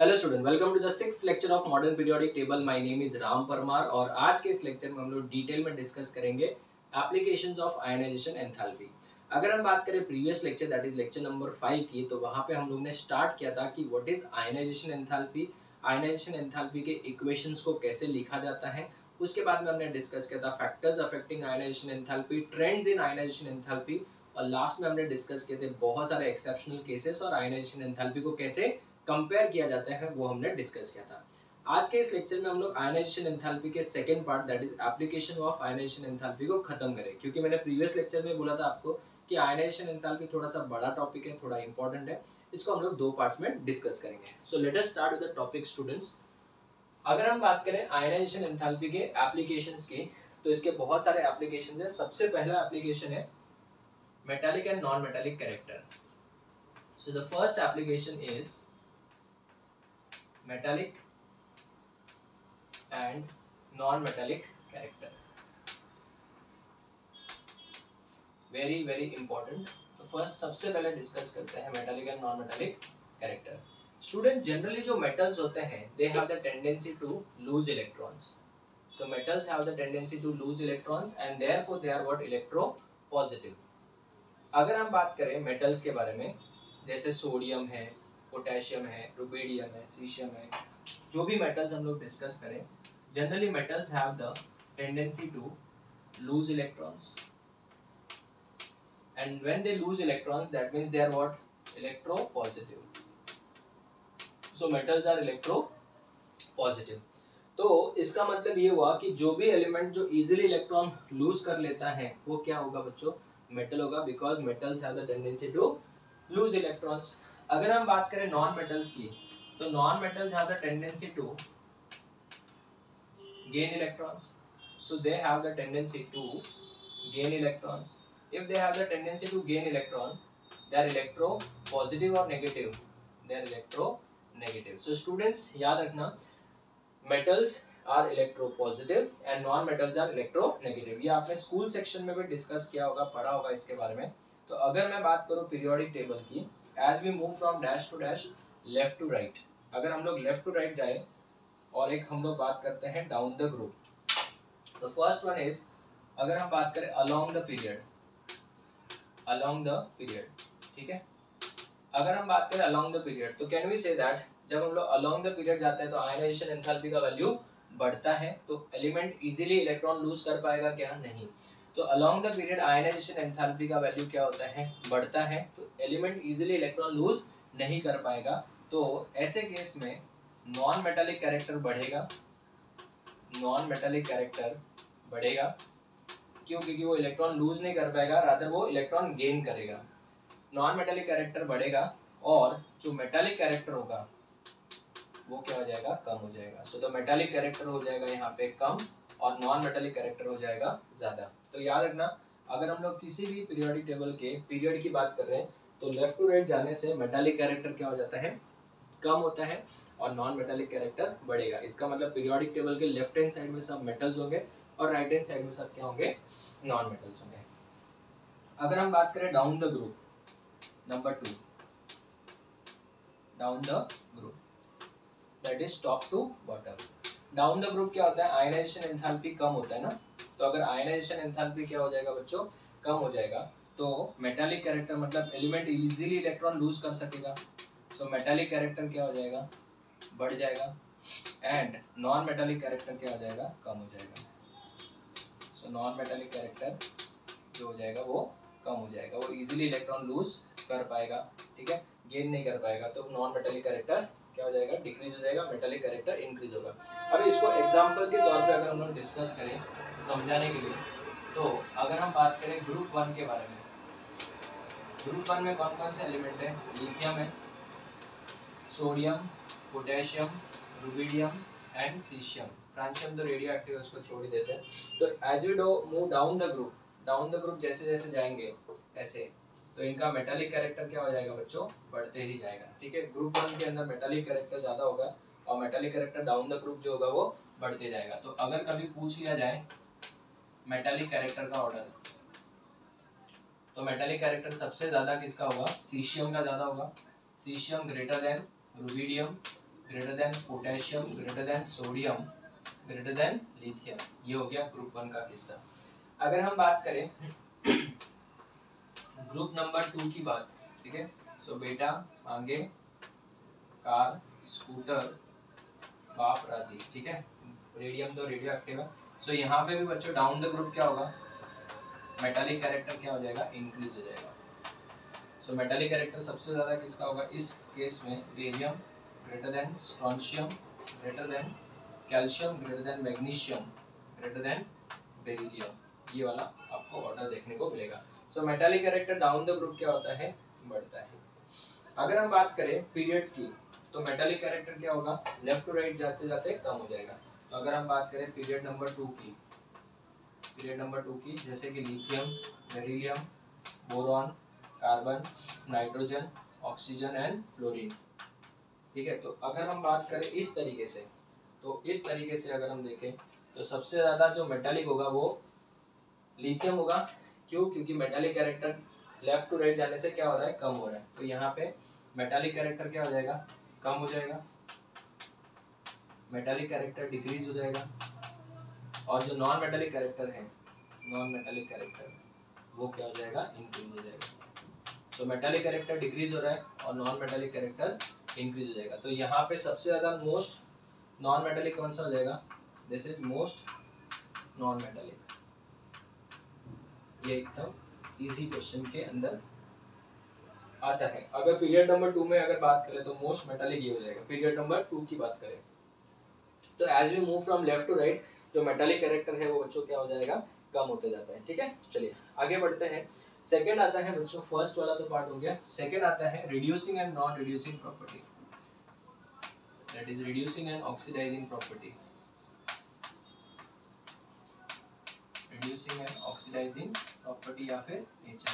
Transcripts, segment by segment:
Hello student, welcome to the sixth lecture of modern periodic table. My name is Ram Parmar और आज के इस lecture में हम लोग डिटेल में डिस्कस करेंगे एप्लीकेशंस ऑफ आयनाइजेशन एंथैल्पी। अगर हम बात करें previous lecture that is lecture number 5 की, तो वहां पे हम लोग ने स्टार्ट किया था कि what is ionisation enthalpy, ionisation enthalpy के इक्वेशंस को कैसे लिखा जाता है। उसके बाद में हमने डिस्कस किया था factors affecting ionisation enthalpy, trends in ionisation enthalpy, और लास्ट में हमने डिस्कस किए थे बहुत सारे एक्सेप्शनल केसेस और आयनाइजेशन एंथैल्पी को कैसे कंपेयर किया जाता है, वो हमने डिस्कस किया था। आज के इस लेक्चर में हम लोग आयनाइजेशन एंथैल्पी के second part that is application of ionisation enthalpy को खत्म करें, क्योंकि मैंने प्रीवियस लेक्चर में बोला था आपको कि आयनाइजेशन एंथैल्पी थोड़ा सा बड़ा टॉपिक है, थोड़ा इंपॉर्टेंट है। इसको हम लोग दो पार्ट्स में डिस्कस करेंगे। सो let us start with the topic students. अगर हम बात करें आयनाइजेशन एंथैल्पी के एप्लीकेशंस की, तो इसके बहुत सारे एप्लीकेशंस हैं। सबसे पहला एप्लीकेशन है metallic and non metallic character. So the first application is metallic and non-metallic character, very important। तो फर्स्ट सबसे पहले डिस्कस करते हैं metallic and non metallic character. Student, generally जो मेटल्स होते हैं they have the tendency to lose electrons. So metals have the tendency to lose electrons and therefore they are what, electropositive. अगर हम बात करें metals के बारे में, जैसे सोडियम है, पोटेशियम है, रुबिडियम है, सीशियम है, जो भी मेटल्स हम लोग डिस्कस करें, generally metals have the tendency to lose electrons and when they lose electrons that means they are what, electropositive. So metals are electropositive. तो इसका मतलब ये हुआ कि जो भी एलिमेंट जो इजीली इलेक्ट्रॉन लूज कर लेता है वो क्या होगा बच्चों, मेटल होगा, because metals have the tendency to lose electrons. अगर हम बात करें नॉन मेटल्स की, तो non metals have the tendency to gain electrons, so they have the tendency to gain electrons. If they have the tendency to gain electron, they are electro positive or negative, they are electro negative. So students याद रखना, metals are electro positive and non metals are electro negative। ये आपने school section में भी discuss किया होगा, पढ़ा होगा इसके बारे में। तो अगर मैं बात करूं पीरियोडिक टेबल की, as we move from dash to dash, left to right, अगर हम लोग लेफ्ट टू राइट जाए और एक हम लोग बात करते हैं डाउन द ग्रुप, तो फर्स्ट वन इज, अगर हम बात करें along the period, along the period, ठीक है। अगर हम बात करें अलोंग द पीरियड, तो कैन वी से दैट जब हम लोग अलोंग द पीरियड जाते हैं तो आयनाइजेशन एंथैल्पी का वैल्यू बढ़ता है, तो एलिमेंट इजीली इलेक्ट्रॉन लूज कर पाएगा क्या, नहीं। तो along the period ionisation enthalpy का वैल्यू क्या होता है, बढ़ता है, तो एलिमेंट इजीली इलेक्ट्रॉन लूज नहीं कर पाएगा। तो ऐसे केस में नॉन मेटालिक कैरेक्टर बढ़ेगा, नॉन मेटालिक कैरेक्टर बढ़ेगा, क्यों, क्योंकि वो इलेक्ट्रॉन लूज नहीं कर पाएगा, रादर वो इलेक्ट्रॉन गेन करेगा। नॉन मेटालिक कैरेक्टर बढ़ेगा और जो मेटालिक कैरेक्टर होगा वो क्या हो जाएगा, कम हो जाएगा। सो द मेटालिक कैरेक्टर हो जाएगा यहाँ पे कम और नॉन मेटालिक कैरेक्टर हो जाएगा ज्यादा। तो याद रखना, अगर हम लोग किसी भी पीरियोडिक टेबल के पीरियड की बात कर रहे हैं तो लेफ्ट टू राइट जाने से मेटालिक कैरेक्टर क्या हो जाता है, कम होता है और नॉन मेटालिक कैरेक्टर बढ़ेगा। इसका मतलब पीरियोडिक टेबल के लेफ्ट हैंड साइड में सब मेटल्स होंगे और राइट हैंड साइड में सब क्या होंगे, नॉन मेटल्स होंगे। अगर हम बात करें down the group, number 2, down the group that is top to bottom. Down the group क्या होता है, आयनाइजेशन एंथैल्पी कम होता है ना, तो अगर आयनाइजेशन एंथैल्पी क्या हो जाएगा बच्चों, कम हो जाएगा, तो मेटालिक कैरेक्टर मतलब एलिमेंट इजीली इलेक्ट्रॉन लूज कर सकेगा, सो मेटालिक कैरेक्टर क्या हो जाएगा, बढ़ जाएगा, एंड नॉन मेटालिक कैरेक्टर क्या हो जाएगा, कम हो जाएगा। सो नॉन मेटालिक कैरेक्टर जो हो जाएगा वो कम हो जाएगा, वो इजीली इलेक्ट्रॉन लूज कर पाएगा, ठीक है, गेन नहीं कर पाएगा। तो नॉन मेटालिक कैरेक्टर क्या हो जाएगा, डिक्रीज हो जाएगा, मेटालिक कैरेक्टर इंक्रीज होगा। अब इसको एग्जांपल के तौर पे अगर हम लोग डिस्कस करें समझाने के लिए, तो अगर हम बात करें ग्रुप 1 के बारे में, ग्रुप 1 में कौन कौन से एलिमेंट है, लिथियम है, sodium, potassium, rubidium and caesium. Francium तो रेडियो एक्टिव है, उसको छोड़ ही देते हैं। तो as we move down the group, down the group जैसे जैसे जाएंगे ऐसे, तो इनका मेटालिक कैरेक्टर क्या हो जाएगा बच्चों, बढ़ते ही जाएगा, ठीक है। ग्रुप 1 के अंदर मेटालिक कैरेक्टर ज्यादा होगा और metallic character down the group जो होगा वो बढ़ते जाएगा। तो अगर कभी पूछ लिया जाए मेटालिक कैरेक्टर का ऑर्डर, तो मेटालिक कैरेक्टर सबसे ज्यादा किसका होगा, सीशियम का ज्यादा होगा, caesium greater than rubidium, greater than potassium, greater than sodium, greater than lithium. ये हो गया ग्रुप 1 का किस्सा। अगर हम बात करें ग्रुप नंबर 2 की बात, ठीक है, सो बेटा मांगे कार स्कूटर बाप राजी, ठीक है, रेडियम तो रेडियो एक्टिव है। सो यहाँ पे भी बच्चों डाउन द ग्रुप क्या होगा, मेटालिक कैरेक्टर क्या हो जाएगा, इंक्रीज हो जाएगा। सो मेटालिक कैरेक्टर सबसे ज्यादा किसका होगा इस केस में, barium greater than strontium, greater than calcium, greater than magnesium, greater than beryllium. ये वाला आपको ऑर्डर देखने को मिलेगा। So metallic character down the group क्या होता है, बढ़ता है। अगर हम बात करें पीरियड्स की, तो मेटालिक कैरेक्टर क्या होगा, लेफ्ट टू राइट जाते जाते कम हो जाएगा। तो अगर हम बात करें पीरियड नंबर 2 की, पीरियड नंबर 2 की जैसे कि lithium, beryllium, boron, carbon, nitrogen, oxygen and fluorine, ठीक है। तो अगर हम बात करें इस तरीके से, तो इस तरीके से अगर हम देखें तो सबसे ज्यादा जो मेटालिक होगा वो लिथियम होगा। क्यों, क्योंकि metallic character left to right जाने से क्या हो रहा है, कम हो रहा है। तो यहाँ पे मेटालिक कैरेक्टर क्या हो जाएगा, कम हो जाएगा, मेटालिक कैरेक्टर डिक्रीज हो जाएगा। और जो नॉन मेटालिक कैरेक्टर है, नॉन मेटालिक कैरेक्टर वो क्या हो जाएगा, इंक्रीज हो जाएगा। तो मेटालिक कैरेक्टर डिक्रीज हो रहा है और नॉन मेटालिक कैरेक्टर इंक्रीज हो जाएगा। तो यहाँ पे सबसे ज्यादा मोस्ट नॉन मेटालिक कौन सा हो जाएगा, this is most non metallic. ये एकदम इजी क्वेश्चन के अंदर आता है। अगर पीरियड नंबर 2 में अगर बात करें तो मोस्ट मेटालिक ये हो जाएगा, पीरियड नंबर 2 की बात करें। तो as we move from left to right जो मेटालिक कैरेक्टर है वो बच्चों क्या हो जाएगा, कम होते जाता है, ठीक है। चलिए आगे बढ़ते हैं। सेकंड आता है बच्चों, फर्स्ट वाला तो पार्ट हो गया, सेकंड आता है reducing and non reducing property, that is reducing and oxidising property, reducing and oxidising property या फिर नेचर।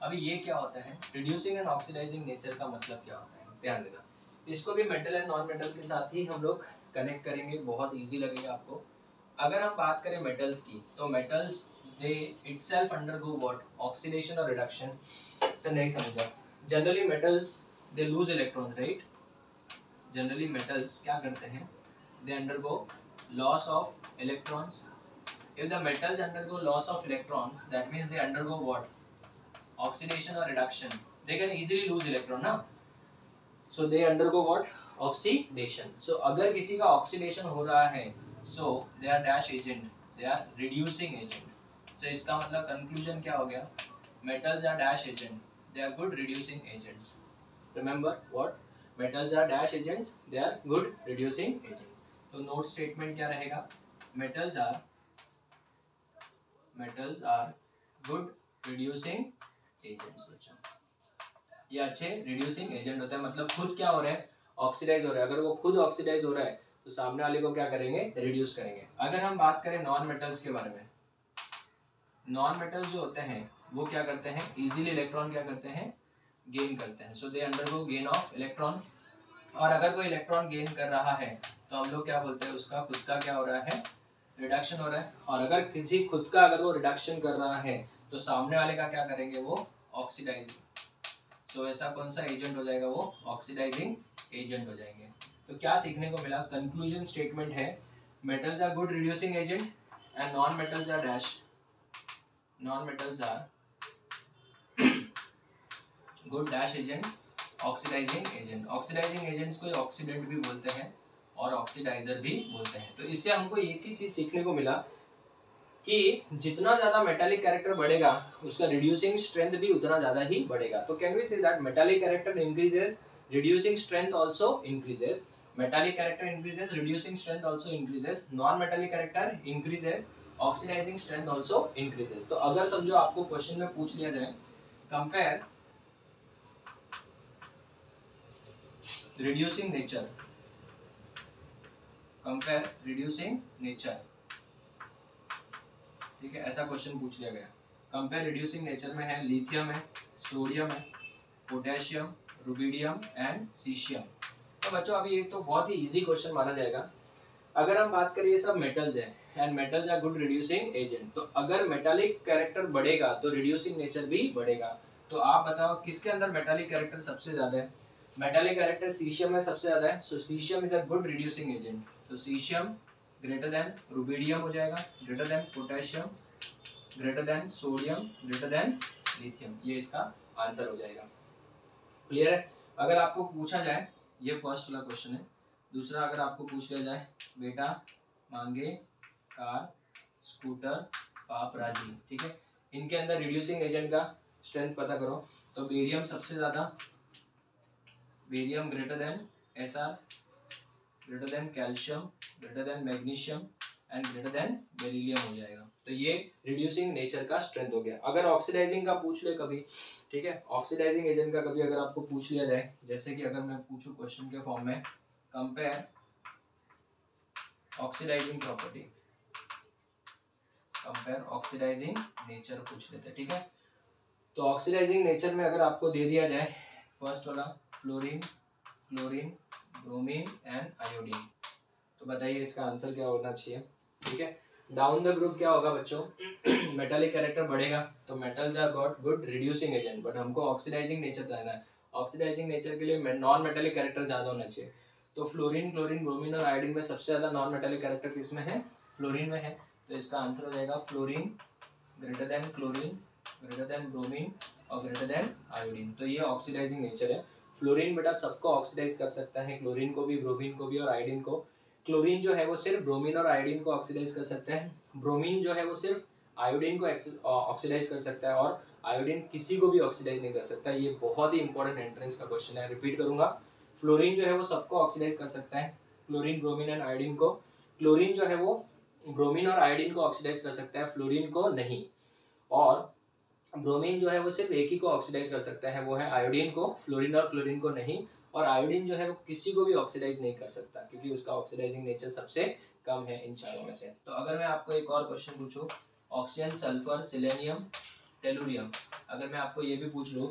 अभी ये क्या होता है, रिड्यूसिंग एंड ऑक्सीडाइजिंग नेचर का मतलब क्या होता है, ध्यान देना। इसको भी मेटल एंड नॉन मेटल के साथ ही हम लोग कनेक्ट करेंगे, बहुत इजी लगेगा आपको। अगर हम बात करें मेटल्स की, तो metals they itself undergo what, oxidation और रिडक्शन। सर नहीं समझा। Generally metals they lose electrons, right. Generally metals क्या करते हैं, they undergo loss of electrons. If the metals undergo loss of electrons, that means they undergo what? Oxidation or reduction. They can easily lose electron, ना? So they undergo what? Oxidation. So अगर किसी का oxidation हो रहा है, so they are dash agent. They are reducing agent. So इसका मतलब conclusion क्या हो गया? Metals are dash agent. They are good reducing agents. Remember what? Metals are dash agents. They are good reducing agents. तो note statement क्या रहेगा? Metals are good reducing agents। बच्चों ये अच्छे reducing agent होता है, मतलब खुद क्या हो रहा है, ऑक्सीडाइज हो रहा है। अगर वो खुद ऑक्सीडाइज हो रहा है तो सामने वाले को क्या करेंगे, रिड्यूस करेंगे। अगर हम बात करें नॉन मेटल्स के बारे में, नॉन मेटल्स जो होते हैं वो क्या करते हैं, इजीली इलेक्ट्रॉन क्या करते हैं, गेन करते हैं। So they undergo gain of electron. और अगर कोई इलेक्ट्रॉन गेन कर रहा है तो हम लोग क्या बोलते हैं, उसका खुद का क्या हो रहा है, रिडक्शन हो रहा है। और अगर किसी खुद का अगर वो रिडक्शन कर रहा है तो सामने वाले का क्या करेंगे, वो ऑक्सीडाइजिंग। सो ऐसा कौन सा एजेंट हो जाएगा, वो ऑक्सीडाइजिंग एजेंट हो जाएंगे। तो क्या सीखने को मिला, कंक्लूजन स्टेटमेंट है, metals are good reducing agent and non metals are dash, non metals are good dash agent, oxidising agent. Oxidising agents को ऑक्सीडेंट भी बोलते हैं और ऑक्सीडाइजर भी बोलते हैं। तो इससे हमको एक ही चीज सीखने को मिला कि जितना ज्यादा मेटालिक कैरेक्टर बढ़ेगा उसका रिड्यूसिंग स्ट्रेंथ भी उतना ज्यादा ही बढ़ेगा। तो can we say that metallic character increases, reducing strength also increases. Metallic character increases, reducing strength also increases. Non metallic character increases, oxidising strength also increases. तो अगर समझो आपको क्वेश्चन में पूछ लिया जाए, compare reducing nature, compare reducing nature, ठीक है, ऐसा क्वेश्चन पूछ लिया गया। कंपेयर रिड्यूसिंग नेचर में है लिथियम है, सोडियम है, पोटेशियम, रुबिडियम एंड सीशियम। तो बच्चों अभी ये तो बहुत ही इजी क्वेश्चन माना जाएगा। अगर हम बात करें, ये सब मेटल्स है and metals are good reducing agent. तो अगर मेटालिक कैरेक्टर बढ़ेगा तो रिड्यूसिंग नेचर भी बढ़ेगा। तो आप बताओ किसके अंदर मेटालिक कैरेक्टर सबसे ज्यादा है, मेटालिक कैरेक्टर सीशियम में सबसे ज्यादा है, so caesium is a good reducing agent. तो सीशियम ग्रेटर देन रुबिडियम हो जाएगा, greater than potassium, greater than sodium, greater than lithium, ये इसका आंसर हो जाएगा। क्लियर है? अगर आपको पूछा जाए, ये फर्स्ट वाला क्वेश्चन है, दूसरा अगर आपको पूछ लिया जाए बेटा मांगे कार स्कूटर पापराजी, ठीक है, इनके अंदर रिड्यूसिंग एजेंट का स्ट्रेंथ पता करो, तो बेरियम सबसे ज्यादा, barium greater then SR, greater than calcium, greater than magnesium and greater than beryllium हो जाएगा। तो ये रिड्यूसिंग नेचर का स्ट्रेंथ हो गया। अगर ऑक्सीडाइजिंग का पूछ ले कभी, ठीक है, ऑक्सीडाइजिंग एजेंट का कभी अगर आपको पूछ लिया जाए, जैसे कि अगर मैं पूछूं क्वेश्चन के फॉर्म में, compare oxidising property, compare oxidising nature पूछ लेते हैं, ठीक है। तो ऑक्सीडाइजिंग नेचर में अगर आपको दे दिया जाए फर्स्ट वाला fluorine, chlorine, bromine and iodine, तो बताइए इसका आंसर क्या होना चाहिए, ठीक है। डाउन द ग्रुप क्या होगा बच्चों, मेटालिक कैरेक्टर बढ़ेगा तो metals are got good reducing agent, but हमको ऑक्सीडाइजिंग नेचर रहना है। ऑक्सीडाइजिंग नेचर के लिए नॉन मेटालिक कैरेक्टर ज्यादा होना चाहिए। तो फ्लोरीन, क्लोरीन, ब्रोमीन और आयोडीन में सबसे ज्यादा नॉन मेटालिक कैरेक्टर किसमें है, फ्लोरीन में है। तो इसका आंसर हो जाएगा fluorine greater than chlorine, greater than bromine और ग्रेटर देन आयोडीन। तो ये ऑक्सीडाइजिंग नेचर है। फ्लोरीन बेटा सबको ऑक्सीडाइज कर सकता है, क्लोरीन को भी, ब्रोमीन को भी और आयोडीन को। क्लोरीन जो है वो सिर्फ ब्रोमीन और आयोडीन को ऑक्सीडाइज कर सकता है, ब्रोमीन जो है वो सिर्फ आयोडीन को ऑक्सीडाइज कर सकता है, और आयोडीन किसी को भी ऑक्सीडाइज नहीं कर सकता। ये बहुत ही इंपॉर्टेंट एंट्रेंस का क्वेश्चन है, रिपीट करूंगा। फ्लोरीन जो है वो सबको ऑक्सीडाइज कर सकता है, क्लोरीन, ब्रोमीन एंड आयोडीन को। क्लोरीन जो है वो ब्रोमीन और आयोडीन को ऑक्सीडाइज कर सकता है, फ्लोरीन को नहीं। और ब्रोमीन जो है वो सिर्फ एक ही को ऑक्सीडाइज कर सकता है, वो है आयोडीन को, फ्लोरीन और क्लोरीन को नहीं। और आयोडीन जो है वो किसी को भी ऑक्सीडाइज नहीं कर सकता, क्योंकि उसका ऑक्सीडाइजिंग नेचर सबसे कम है इन चारों में से। तो अगर मैं आपको एक और क्वेश्चन पूछूं, ऑक्सीजन, सल्फर, सेलेनियम, टेलुरियम, अगर मैं आपको ये भी पूछ लूं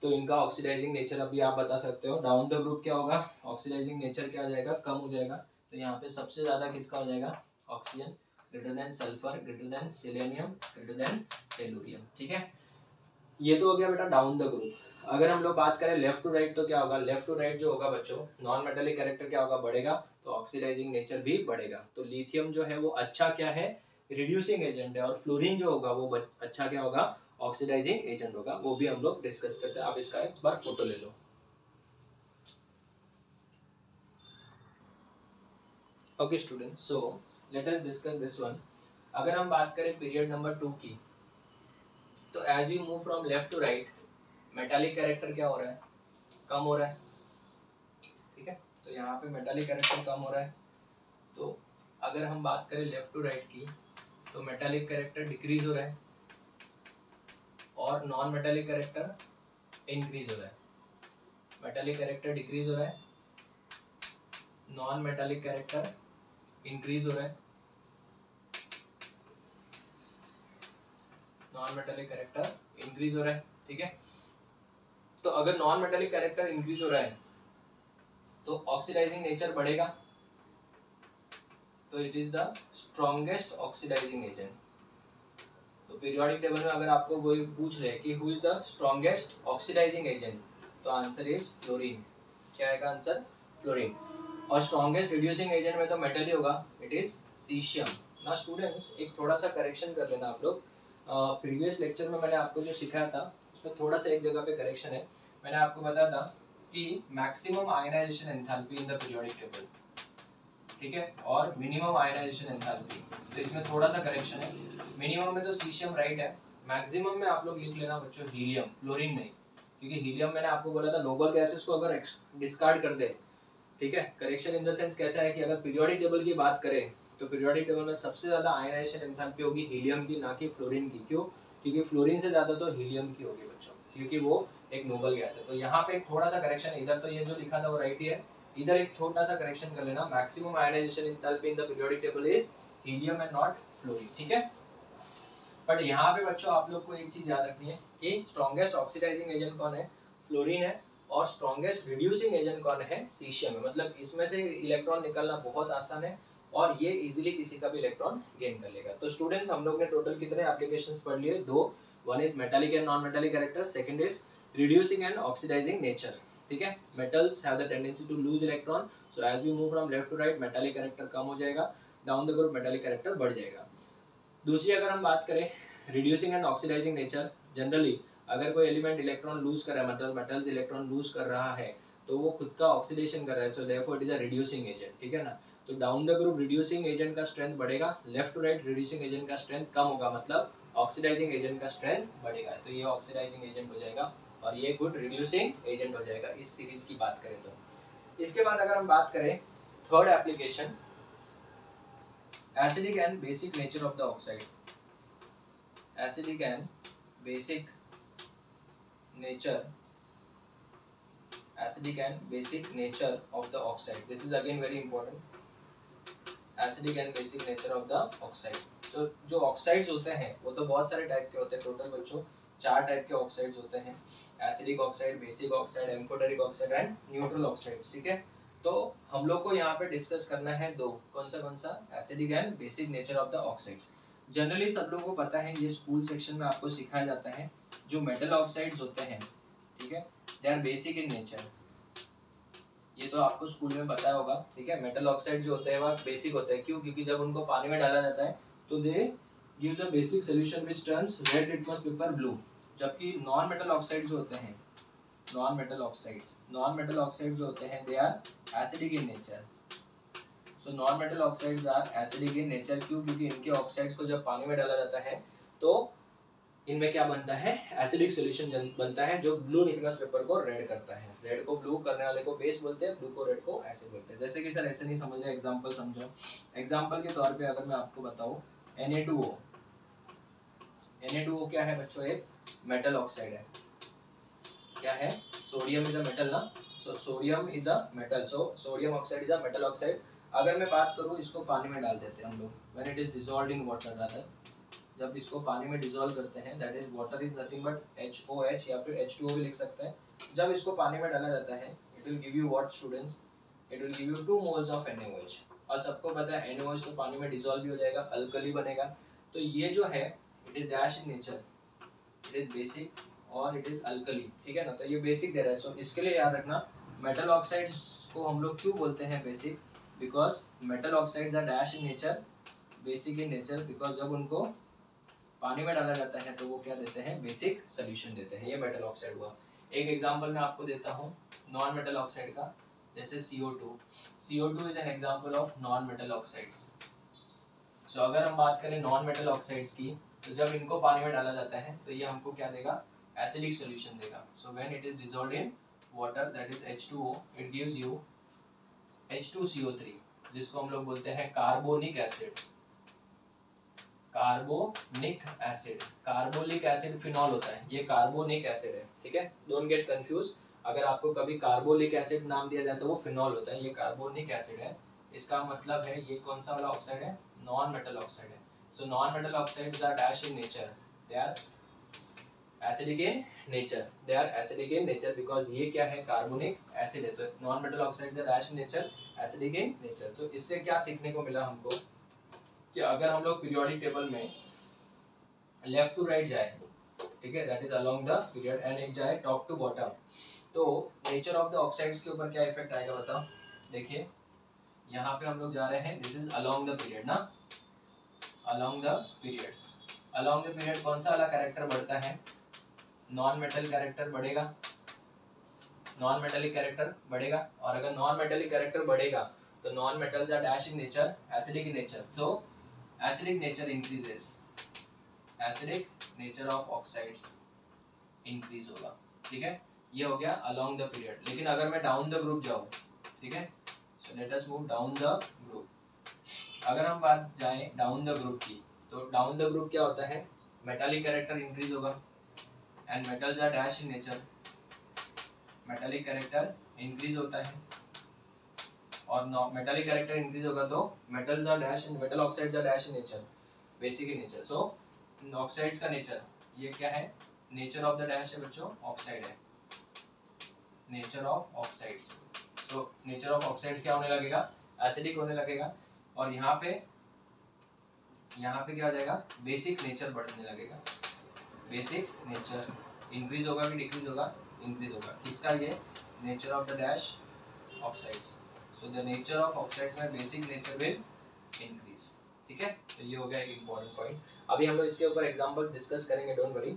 तो इनका ऑक्सीडाइजिंग नेचर अभी आप बता सकते हो। डाउन द ग्रुप क्या होगा, ऑक्सीडाइजिंग नेचर क्या हो जाएगा, कम हो जाएगा। तो यहाँ पे सबसे ज्यादा किसका हो जाएगा, oxygen greater than sulphur, greater than selenium, greater than tellurium, ठीक है। ये तो हो गया बेटा डाउन द ग्रुप। अगर हम लोग बात करें लेफ्ट टू राइट तो क्या होगा, लेफ्ट टू राइट जो होगा बच्चों, नॉन मेटालिक कैरेक्टर क्या होगा, बढ़ेगा, तो ऑक्सीडाइजिंग नेचर भी बढ़ेगा। तो लिथियम जो है वो अच्छा क्या है, रिड्यूसिंग एजेंट है, और फ्लोरीन जो होगा वो अच्छा क्या होगा, ऑक्सीडाइजिंग एजेंट होगा। वो भी हम लोग डिस्कस करते हैं। आप इसका एक बार फोटो ले लो। Okay student, so let us discuss this one. अगर हम बात करें पीरियड नंबर 2 की, तो as you move from left to right, metallic character क्या हो रहा है, कम हो रहा है, ठीक है। तो यहाँ पे मेटालिक कैरेक्टर कम हो रहा है। तो अगर हम बात करें लेफ्ट टू राइट की, तो मेटालिक कैरेक्टर डिक्रीज हो रहा है और नॉन मेटालिक कैरेक्टर इंक्रीज हो रहा है। मेटालिक कैरेक्टर डिक्रीज हो रहा है, नॉन मेटालिक कैरेक्टर इंक्रीज हो रहा है, नॉन मेटालिक कैरेक्टर इंक्रीज हो रहा है, ठीक है। तो अगर नॉन मेटालिक कैरेक्टर इंक्रीज हो रहा है तो ऑक्सीडाइजिंग नेचर बढ़ेगा, तो it is the strongest oxidising agent. तो पीरियोडिक टेबल में अगर आपको कोई पूछ रहे कि who is the strongest oxidising agent, तो आंसर इज फ्लोरीन। क्या आएगा आंसर, फ्लोरीन। और स्ट्रॉन्गेस्ट रिड्यूसिंग एजेंट में तो मेटल ही होगा, इट इज सीशियम। ना स्टूडेंट्स, एक थोड़ा सा करेक्शन कर लेना आप लोग। प्रीवियस लेक्चर में मैंने आपको जो सिखाया था उसमें थोड़ा सा एक जगह पे करेक्शन है। मैंने आपको बताया था कि maximum ionisation enthalpy in the periodic table, ठीक है, और मिनिमम आयनाइजेशन एंथैल्पी, तो इसमें थोड़ा सा करेक्शन है। मिनिमम में तो सीशियम राइट है, मैक्सिमम में आप लोग लिख लेना बच्चों हीलियम, फ्लोरीन नहीं, क्योंकि हीलियम मैंने आपको बोला था नोबल गैसेस को अगर डिस्कार्ड कर दे, ठीक है। करेक्शन इन द सेंस कैसा है कि अगर पीरियोडिक टेबल की बात करें तो पीरियोडिक टेबल में सबसे ज्यादा आयनाइजेशन एंथैल्पी होगी हीलियम की, ना कि फ्लोरीन की। क्यों, क्योंकि फ्लोरीन से ज्यादा तो हीलियम की होगी बच्चों, क्योंकि वो एक नोबल गैस है। तो यहाँ पे एक थोड़ा सा करेक्शन, इधर तो ये जो लिखा था वो राइट ही है, इधर एक छोटा सा करेक्शन कर लेना, maximum ionisation enthalpy in the periodic table is helium and not fluorine, ठीक है। बट यहाँ पे बच्चों आप लोग को एक चीज याद रखनी है कि स्ट्रॉन्गेस्ट ऑक्सीडाइजिंग एजेंट कौन है, फ्लोरीन है, और स्ट्रॉन्गेस्ट रिड्यूसिंग एजेंट कौन है, सीशियम है। मतलब इसमें से इलेक्ट्रॉन निकालना बहुत आसान है और ये इजीली किसी का भी इलेक्ट्रॉन गेन कर लेगा। तो स्टूडेंट्स, हम लोग ने टोटल कितने एप्लीकेशंस पढ़ लिए, 2। One is metallic and non metallic character, second is reducing and oxidising nature, ठीक है। Metals have the tendency to lose electron, so as we move from left to right metallic character कम हो जाएगा, down the group metallic character बढ़ जाएगा। दूसरी अगर हम बात करें reducing and oxidising nature, generally अगर कोई एलिमेंट इलेक्ट्रॉन लूज कर रहा है, मतलब मेटल्स इलेक्ट्रॉन लूज कर रहा है, तो वो खुद का ऑक्सीडेशन कर रहा है, so therefore it is a reducing agent, ठीक है ना। तो down the group reducing agent का स्ट्रेंथ बढ़ेगा, left to right reducing agent का स्ट्रेंथ कम होगा, मतलब ऑक्सीडाइजिंग एजेंट का स्ट्रेंथ बढ़ेगा, तो ये ऑक्सीडाइजिंग एजेंट हो जाएगा और ये गुड रिड्यूसिंग एजेंट हो जाएगा इस सीरीज की बात करें तो। इसके बाद अगर हम बात करें third application, acidic and basic nature of the oxide, acidic and basic nature, acidic and basic nature of the oxide, this is again very important, acidic and basic nature of the oxide। so जो oxides होते हैं वो तो बहुत सारे type के होते हैं, टोटल बच्चों 4 टाइप के oxides होते हैं, acidic oxide, basic oxide, amphoteric oxide and neutral oxide, ठीक है। तो हम लोग को यहाँ पे डिस्कस करना है दो, कौन सा acidic and basic nature of the oxides. Generally सब लोगों को पता है, ये स्कूल सेक्शन में आपको सिखाया जाता है, जो मेटल ऑक्साइड्स होते हैं, ठीक है, they are basic in nature, ये तो आपको स्कूल में पता होगा, ठीक है। मेटल ऑक्साइड जो होते हैं वह बेसिक होते हैं, क्यों? क्योंकि जब उनको पानी में डाला जाता है तो they gives a basic solution which turns red litmus paper blue. जबकि नॉन मेटल ऑक्साइड जो होते हैं, नॉन मेटल ऑक्साइड जो होते हैं, they are acidic in nature. So non metal oxides are acidic in nature, क्यों? क्योंकि इनके ऑक्साइड्स को जब पानी में डाला जाता है तो इनमें क्या बनता है, एसिडिक सॉल्यूशन बनता है, जो ब्लू लिटमस पेपर को रेड करता है। रेड को ब्लू करने वाले को बेस बोलते हैं, ब्लू को रेड को एसिड बोलते हैं। जैसे कि सर ऐसे नहीं समझ रहे, एग्जांपल समझो। एग्जांपल के तौर पे अगर मैं आपको बताऊं Na2O, Na2O क्या है बच्चों? एक मेटल ऑक्साइड है। क्या है? सोडियम इज अ मेटल ना, so sodium is a metal, so sodium oxide is a metal oxide. अगर मैं बात करूं, इसको पानी में डाल देते हैं हम लोग, when it is dissolved in water, rather जब इसको पानी में डिसॉल्व करते हैं, that is water is nothing but HOH या फिर H2O भी लिख सकते हैं। जब इसको पानी में डाला जाता है, it will give you what students, it will give you 2 moles of NaOH। और सबको पता है NaOH तो पानी में डिसॉल्व भी हो जाएगा, अल्कली बनेगा। तो ये जो है it is dash in nature, it is basic और इट इज अल्कली, ठीक है ना। तो ये बेसिक दे रहा है, सो इसके लिए याद रखना मेटल ऑक्साइड्स को हम लोग क्यों बोलते हैं basic, because metal oxides are dash in nature, basic in nature, because जब उनको पानी में डाला जाता है तो वो क्या देते हैं, बेसिक सॉल्यूशन देते हैं। ये मेटल ऑक्साइड हुआ। एक एग्जांपल मैं आपको देता हूँ नॉन मेटल ऑक्साइड का, जैसे CO2 is an example of non metal oxides. So अगर हम बात करें नॉन मेटल ऑक्साइड्स की, तो जब इनको पानी में डाला जाता है तो ये हमको क्या देगा, एसिडिक सॉल्यूशन देगा। So when it is dissolved in water, that is H2O, it gives you H2CO3, जिसको हम लोग बोलते हैं carbonic acid. Carbonic acid, carbonic acid phenol होता है, ये कार्बोनिक एसिड है, ठीक है। डोंट गेट कंफ्यूज, अगर आपको कभी कार्बोनिक एसिड नाम दिया जाए तो वो फिनॉल होता है, ये कार्बोनिक एसिड है। इसका मतलब है ये कौन सा वाला ऑक्साइड है, नॉन मेटल ऑक्साइड है। So non metal oxides are dash in nature, they are acidic in nature, they are acidic in nature, because ये क्या है, कार्बोनिक एसिड है। तो non metal oxides are dash in nature, acidic in nature. So इससे क्या सीखने को मिला हमको कि अगर हम लोग पीरियोडिक टेबल में लेफ्ट टू राइट जाए, ठीक है, that is along the period, and एक जाए टॉप टू बॉटम, तो नेचर ऑफ द ऑक्साइड्स के ऊपर क्या इफेक्ट आएगा बताओ। देखिए यहाँ पे हम लोग जा रहे हैं, this is along the period ना, along the period, along the period कौन सा वाला कैरेक्टर बढ़ता है, नॉन मेटल कैरेक्टर बढ़ेगा, नॉन मेटेलिक कैरेक्टर बढ़ेगा। और अगर नॉन मेटेलिक कैरेक्टर बढ़ेगा तो non metals are dash in nature, acidic in nature, तो acidic nature increases, acidic nature of oxides increase होगा, ठीक है। ये हो गया अलोंग द पीरियड। लेकिन अगर मैं डाउन द ग्रुप जाऊँ, ठीक है, सो let us move down the group. अगर हम बात जाएं डाउन द ग्रुप की, तो डाउन द ग्रुप क्या होता है, मेटालिक कैरेक्टर इंक्रीज होगा, and metals are dash in nature, metallic character increase होता है, और मेटालिक कैरेक्टर इंक्रीज होगा तो metals are dash in, metal oxides are dash in nature, basic in nature. So oxides का नेचर, ये क्या है, नेचर ऑफ द डैश है बच्चों, ऑक्साइड है, nature of oxides. So nature of oxides क्या होने लगेगा, एसिडिक होने लगेगा। और यहाँ पे क्या हो जाएगा, बेसिक नेचर बढ़ने लगेगा, बेसिक नेचर इंक्रीज होगा कि डिक्रीज होगा, इंक्रीज होगा। किसका, ये nature of the dash oxides, so the nature of oxides में बेसिक नेचर विल इंक्रीज। ठीक है, तो ये हो गया एक इम्पॉर्टेंट पॉइंट। अभी हम लोग इसके ऊपर एग्जांपल डिस्कस करेंगे, डोंट वरी,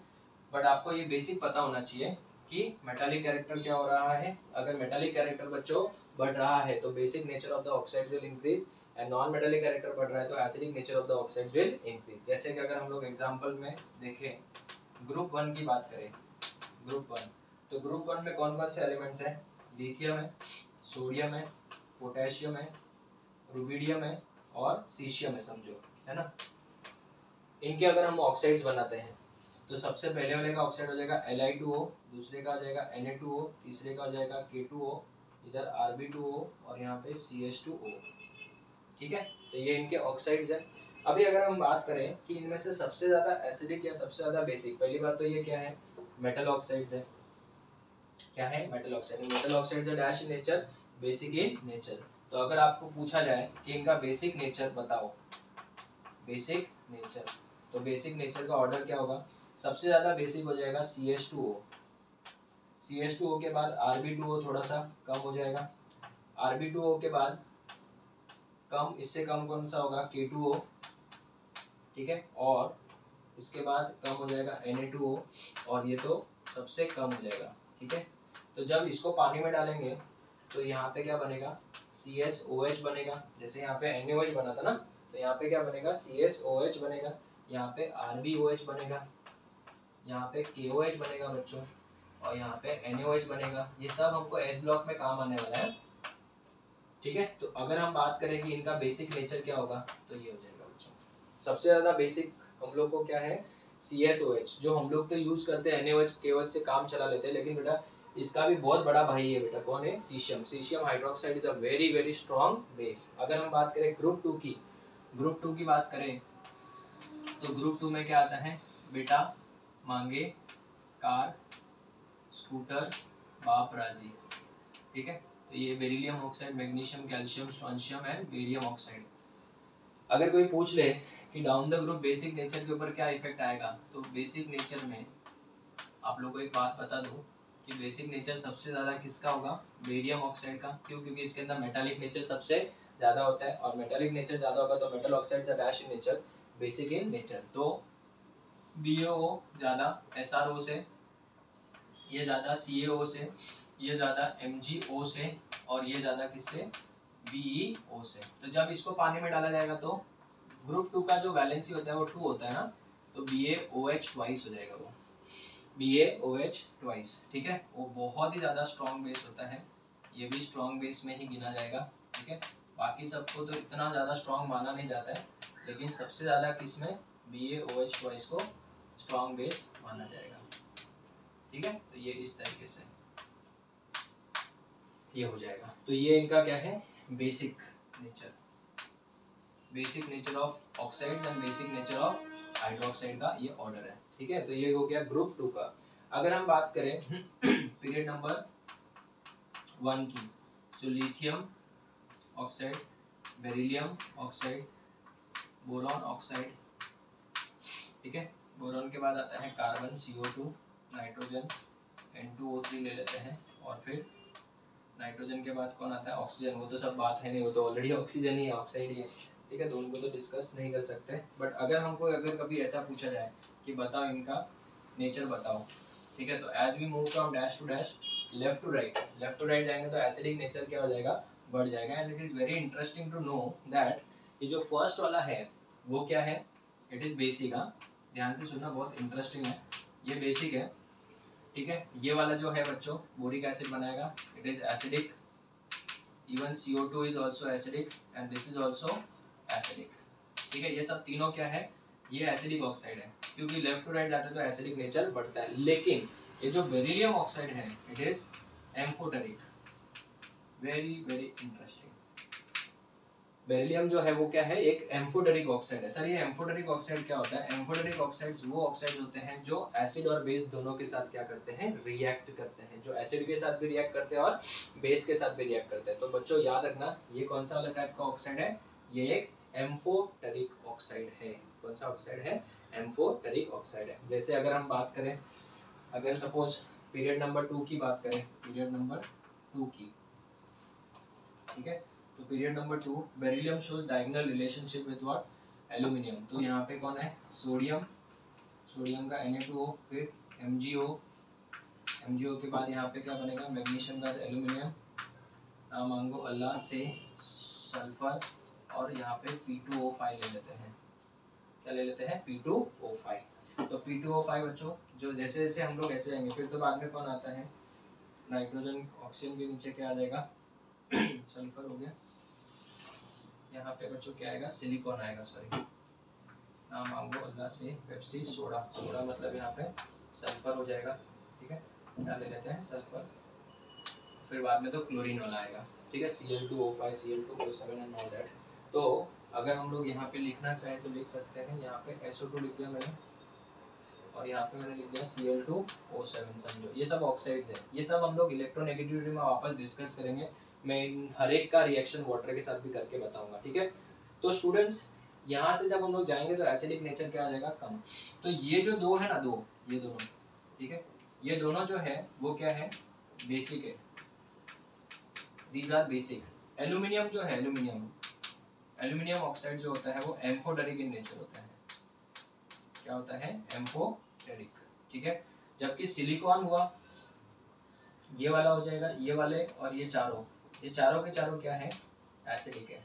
बट आपको ये बेसिक पता होना चाहिए कि मेटालिक कैरेक्टर क्या हो रहा है। अगर मेटालिक कैरेक्टर बच्चों बढ़ रहा है तो basic nature of the oxide will increase, and non metallic character बढ़ रहा है तो acidic nature of the oxide will increase. जैसे कि अगर हम लोग एग्जांपल में देखें, ग्रुप 1 की बात करें, ग्रुप 1, तो ग्रुप 1 में कौन कौन से एलिमेंट्स हैं? लिथियम है, सोडियम है, पोटेशियम है, रुबिडियम है और सीशियम है, समझो, है ना। इनके अगर हम ऑक्साइड्स बनाते हैं तो सबसे पहले वाले का ऑक्साइड हो जाएगा Li2O, दूसरे का हो जाएगा Na2O, तीसरे का हो जाएगा K2O, इधर Rb2O और यहाँ पे CH2O। ठीक है, तो ये इनके ऑक्साइड्स हैं। अभी अगर हम बात करें कि इनमें से सबसे ज़्यादा एसिडिक या सबसे ज़्यादा बेसिक, पहली बात तो ये क्या है? मेटल ऑक्साइड्स है। क्या है? Metal oxide. मेटल ऑक्साइड्स है dash in nature, basic in nature. तो अगर आपको पूछा जाए कि इनका बेसिक नेचर बताओ, बेसिक नेचर, तो बेसिक नेचर का ऑर्डर क्या होगा? सबसे ज़्यादा बेसिक हो जाएगा CH2O, CH2O के बाद Rb2O थोड़ा सा कम हो जाएगा, Rb2O के बाद कम, इससे कम कौन सा होगा? K2O, ठीक है, और इसके बाद कम हो जाएगा Na2O, और ये तो सबसे कम हो जाएगा। ठीक है, तो जब इसको पानी में डालेंगे तो यहाँ पे क्या बनेगा? CSOH बनेगा। जैसे यहाँ पे NaOH बना था ना, तो यहाँ पे क्या बनेगा? CSOH बनेगा, यहाँ पे RbOH बनेगा, यहाँ पे KOH बनेगा बच्चों, और यहाँ पे NaOH बनेगा। ये सब हमको S ब्लॉक में काम आने वाला है। ठीक है, तो अगर हम बात करें कि इनका बेसिक नेचर क्या होगा, तो ये हो जाएगा बच्चों, सबसे ज़्यादा बेसिक हम लोग को क्या है? CSOH, जो हम लोग तो यूज़ करते हैं NaOH KOH से काम चला लेते हैं, लेकिन बेटा इसका भी बहुत बड़ा भाई है बेटा, कौन है? Caesium. Caesium hydroxide is a very very strong base. अगर हम बात करें ग्रुप 2 की, ग्रुप 2 की बात करें तो ग्रुप 2 में क्या आता है बेटा? मांगे, कार, स्कूटर, बाप राजी। ठीक है, तो ये beryllium oxide, magnesium, calcium, strontium and barium oxide. अगर कोई पूछ ले कि down the group basic nature के ऊपर क्या इफेक्ट आएगा, तो बेसिक नेचर में आप लोगों को एक बात बता दूं कि बेसिक नेचर सबसे ज़्यादा किसका होगा? बेरियम ऑक्साइड का। क्यों? क्योंकि इसके अंदर मेटालिक नेचर सबसे ज़्यादा होता है, और मेटालिक नेचर ज़्यादा होगा तो metal oxides are dash in nature, basic in nature. तो BaO ज़्यादा SRO से, ये ज़्यादा CaO से, ये ज़्यादा MgO से, और ये ज़्यादा किससे? BeO से। तो जब इसको पानी में डाला जाएगा तो ग्रुप 2 का जो वैलेंसी होता है वो 2 होता है ना, तो BaOH ट्वाइस हो जाएगा, वो BaOH ट्वाइस। ठीक है, वो बहुत ही ज़्यादा स्ट्रॉन्ग बेस होता है, ये भी स्ट्रॉन्ग बेस में ही गिना जाएगा। ठीक है, बाकी सबको तो इतना ज़्यादा स्ट्रॉन्ग माना नहीं जाता है, लेकिन सबसे ज़्यादा किस में? BaOH ट्वाइस को स्ट्रॉन्ग बेस माना जाएगा। ठीक है, तो ये इस तरीके से ये हो जाएगा। तो ये इनका क्या है? Basic nature, basic nature of oxides and basic nature of hydroxide का ये ऑर्डर है। ठीक है, तो ये हो गया ग्रुप 2 का। अगर हम बात करें पीरियड नंबर 1 की, तो lithium oxide, beryllium oxide, boron oxide. ठीक है, बोरॉन के बाद आता है कार्बन CO2, नाइट्रोजन N2O3 ले लेते हैं, और फिर नाइट्रोजन के बाद कौन आता है? ऑक्सीजन। वो तो सब बात है नहीं, वो तो ऑलरेडी ऑक्सीजन ही है, ऑक्साइड ही है। ठीक है, तो उनको तो डिस्कस नहीं कर सकते, बट अगर हमको अगर कभी ऐसा पूछा जाए कि बताओ इनका नेचर बताओ, ठीक है, तो as we move from dash to dash, left to right, left to right जाएंगे तो एसिडिक नेचर क्या हो जाएगा? बढ़ जाएगा। And it is very interesting to know that ये जो फर्स्ट वाला है वो क्या है? It is basic. हाँ, ध्यान से सुनना, बहुत इंटरेस्टिंग है, ये बेसिक है। ठीक है, ये वाला जो है बच्चों बोरिक एसिड बनाएगा, it is acidic. Even CO2 is also acidic and this is also acidic. ठीक है, ये सब तीनों क्या है? ये एसिडिक ऑक्साइड है, क्योंकि लेफ्ट टू राइट जाते तो एसिडिक नेचर बढ़ता है। लेकिन ये जो बेरिलियम ऑक्साइड है it is amphoteric, very very interesting. Beryllium जो है वो क्या है? एक एम्फोटेरिक ऑक्साइड है। सर ये एम्फोटेरिक ऑक्साइड क्या होता है? एम्फोटेरिक ऑक्साइड्स वो ऑक्साइड होते हैं जो एसिड और बेस दोनों के साथ क्या करते हैं? रिएक्ट करते हैं, जो एसिड के साथ भी रिएक्ट करते हैं और बेस के साथ भी रिएक्ट करते हैं। तो बच्चों याद रखना, ये कौन सा वाला टाइप का ऑक्साइड है? ये एक एम्फोटेरिक ऑक्साइड है। कौन सा ऑक्साइड है? एम्फोटेरिक ऑक्साइड है। जैसे अगर हम बात करें, अगर सपोज पीरियड नंबर 2 की बात करें, पीरियड नंबर 2 की, ठीक है। तो period number 2, beryllium shows diagonal relationship with what, aluminium. तो यहाँ पे कौन है, सोडियम, सोडियम का Na2O, फिर MgO, MgO के बाद यहाँ पे क्या बनेगा, मैग्नीशियम का एल्यूमिनियम, नाम मांगो अल्लाह से, सल्फर, और यहाँ पे P2O5 ले लेते हैं। क्या ले लेते हैं, P2O5। तो P2O5 बच्चों, जो जैसे जैसे हम लोग ऐसे जाएंगे, फिर तो बाद में कौन आता है, नाइट्रोजन, ऑक्सीजन के नीचे क्या आ जाएगा, सल्फर हो गया। यहाँ पे बच्चों क्या आएगा, सिलिकॉन आएगा, सॉरी, नाम मांगो अल्लाह से, पेप्सी, सोडा, सोडा मतलब यहाँ पे सल्फर हो जाएगा, ठीक है। क्या ले लेते हैं, सल्फर, फिर बाद में तो क्लोरीन वाला आएगा, ठीक है, Cl2O5, Cl2O7 and all that. तो अगर हम लोग यहाँ पे लिखना चाहें तो लिख सकते हैं, यहाँ पे SO2 लिख दिया मैंने, और यहाँ पे मैंने लिख दिया Cl2O7, समझो ये सब ऑक्साइड्स है। ये सब हम लोग इलेक्ट्रोनेगेटिविटी में वापस डिस्कस करेंगे, मैं हर एक का रिएक्शन वाटर के साथ भी करके बताऊंगा, ठीक है। तो स्टूडेंट्स, यहाँ से जब हम लोग जाएंगे तो एसिडिक नेचर क्या आ जाएगा, कम। तो ये जो दो है ना, दो, ये दोनों, ठीक है, ये दोनों जो है वो क्या है, बेसिक है, दीज आर बेसिक। एल्यूमिनियम जो है, एल्यूमिनियम ऑक्साइड जो होता है वो एम्फोटेरिक इन नेचर होता है। क्या होता है, एम्फोटेरिक, ठीक है। जबकि सिलिकॉन हुआ, ये वाला हो जाएगा, ये वाले और ये चारों के चारों क्या है, एसिडिक है,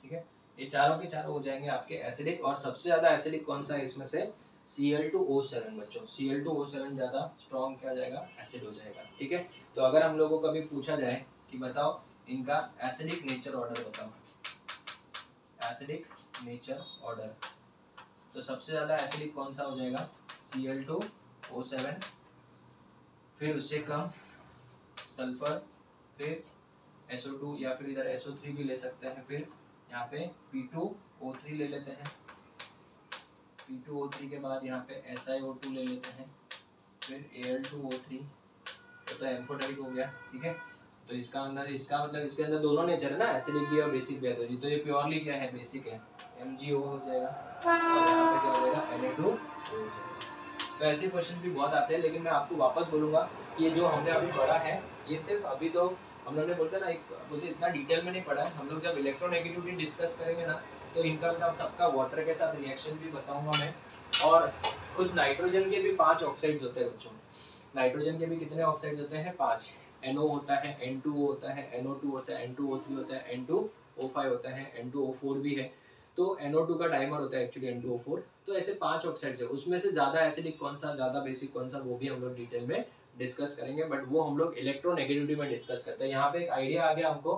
ठीक है। ये चारों के चारों हो जाएंगे आपके एसिडिक, और सबसे ज्यादा एसिडिक कौन सा है इसमें से, Cl2O7 बच्चों, Cl2O7 ज्यादा स्ट्रॉन्ग क्या जाएगा, एसिड हो जाएगा, ठीक है। तो अगर हम लोगों को कभी पूछा जाए कि बताओ इनका एसिडिक नेचर ऑर्डर बताओ, एसिडिक नेचर ऑर्डर, तो सबसे ज्यादा एसिडिक कौन सा हो जाएगा, Cl2O7, फिर उससे कम सल्फर, फिर SO2, या फिर इधर SO3 भी ले सकते हैं, फिर यहाँ पे P2O3 ले लेते हैं, P2O3 के बाद यहाँ पे SiO2 ले लेते हैं, फिर Al2O3, तो एम्फोटेरिक हो गया, ठीक है। तो इसका अंदर, इसका मतलब इसके अंदर दोनों नेचर है ना, एसिडिक भी और बेसिक भी है, तो ये प्योरली क्या है, बेसिक है, MgO हो जाएगा, और यहाँ पे क्या हो जाएगा, Na2O हो जाएगा। तो ऐसे क्वेश्चन भी बहुत आते हैं, लेकिन मैं आपको वापस बोलूँगा, ये जो हमने अभी पढ़ा है, ये सिर्फ अभी तो हम लोग ने बोलते ना, एक बोलते इतना डिटेल में नहीं पढ़ा है। हम लोग जब इलेक्ट्रोनेगेटिविटी डिस्कस करेंगे ना, तो इनका मतलब सबका वाटर के साथ रिएक्शन भी बताऊंगा मैं। और खुद नाइट्रोजन के भी 5 ऑक्साइड्स होते हैं बच्चों, नाइट्रोजन के भी कितने ऑक्साइड्स होते हैं, 5। NO होता है, N2O होता है, NO2 होता है, N2O3 होता है, N2O5 होता है, N2O4 भी है, तो NO2 का डाइमर होता है एक्चुअली N2O4। तो ऐसे 5 ऑक्साइड्स है, उसमें से ज्यादा एसिडिक कौन सा, ज्यादा बेसिक कौन सा, वो भी हम लोग डिटेल में डिस्कस करेंगे, बट वो हम लोग इलेक्ट्रोनेगेटिविटी में डिस्कस करते हैं। यहाँ पे एक आइडिया आ गया हमको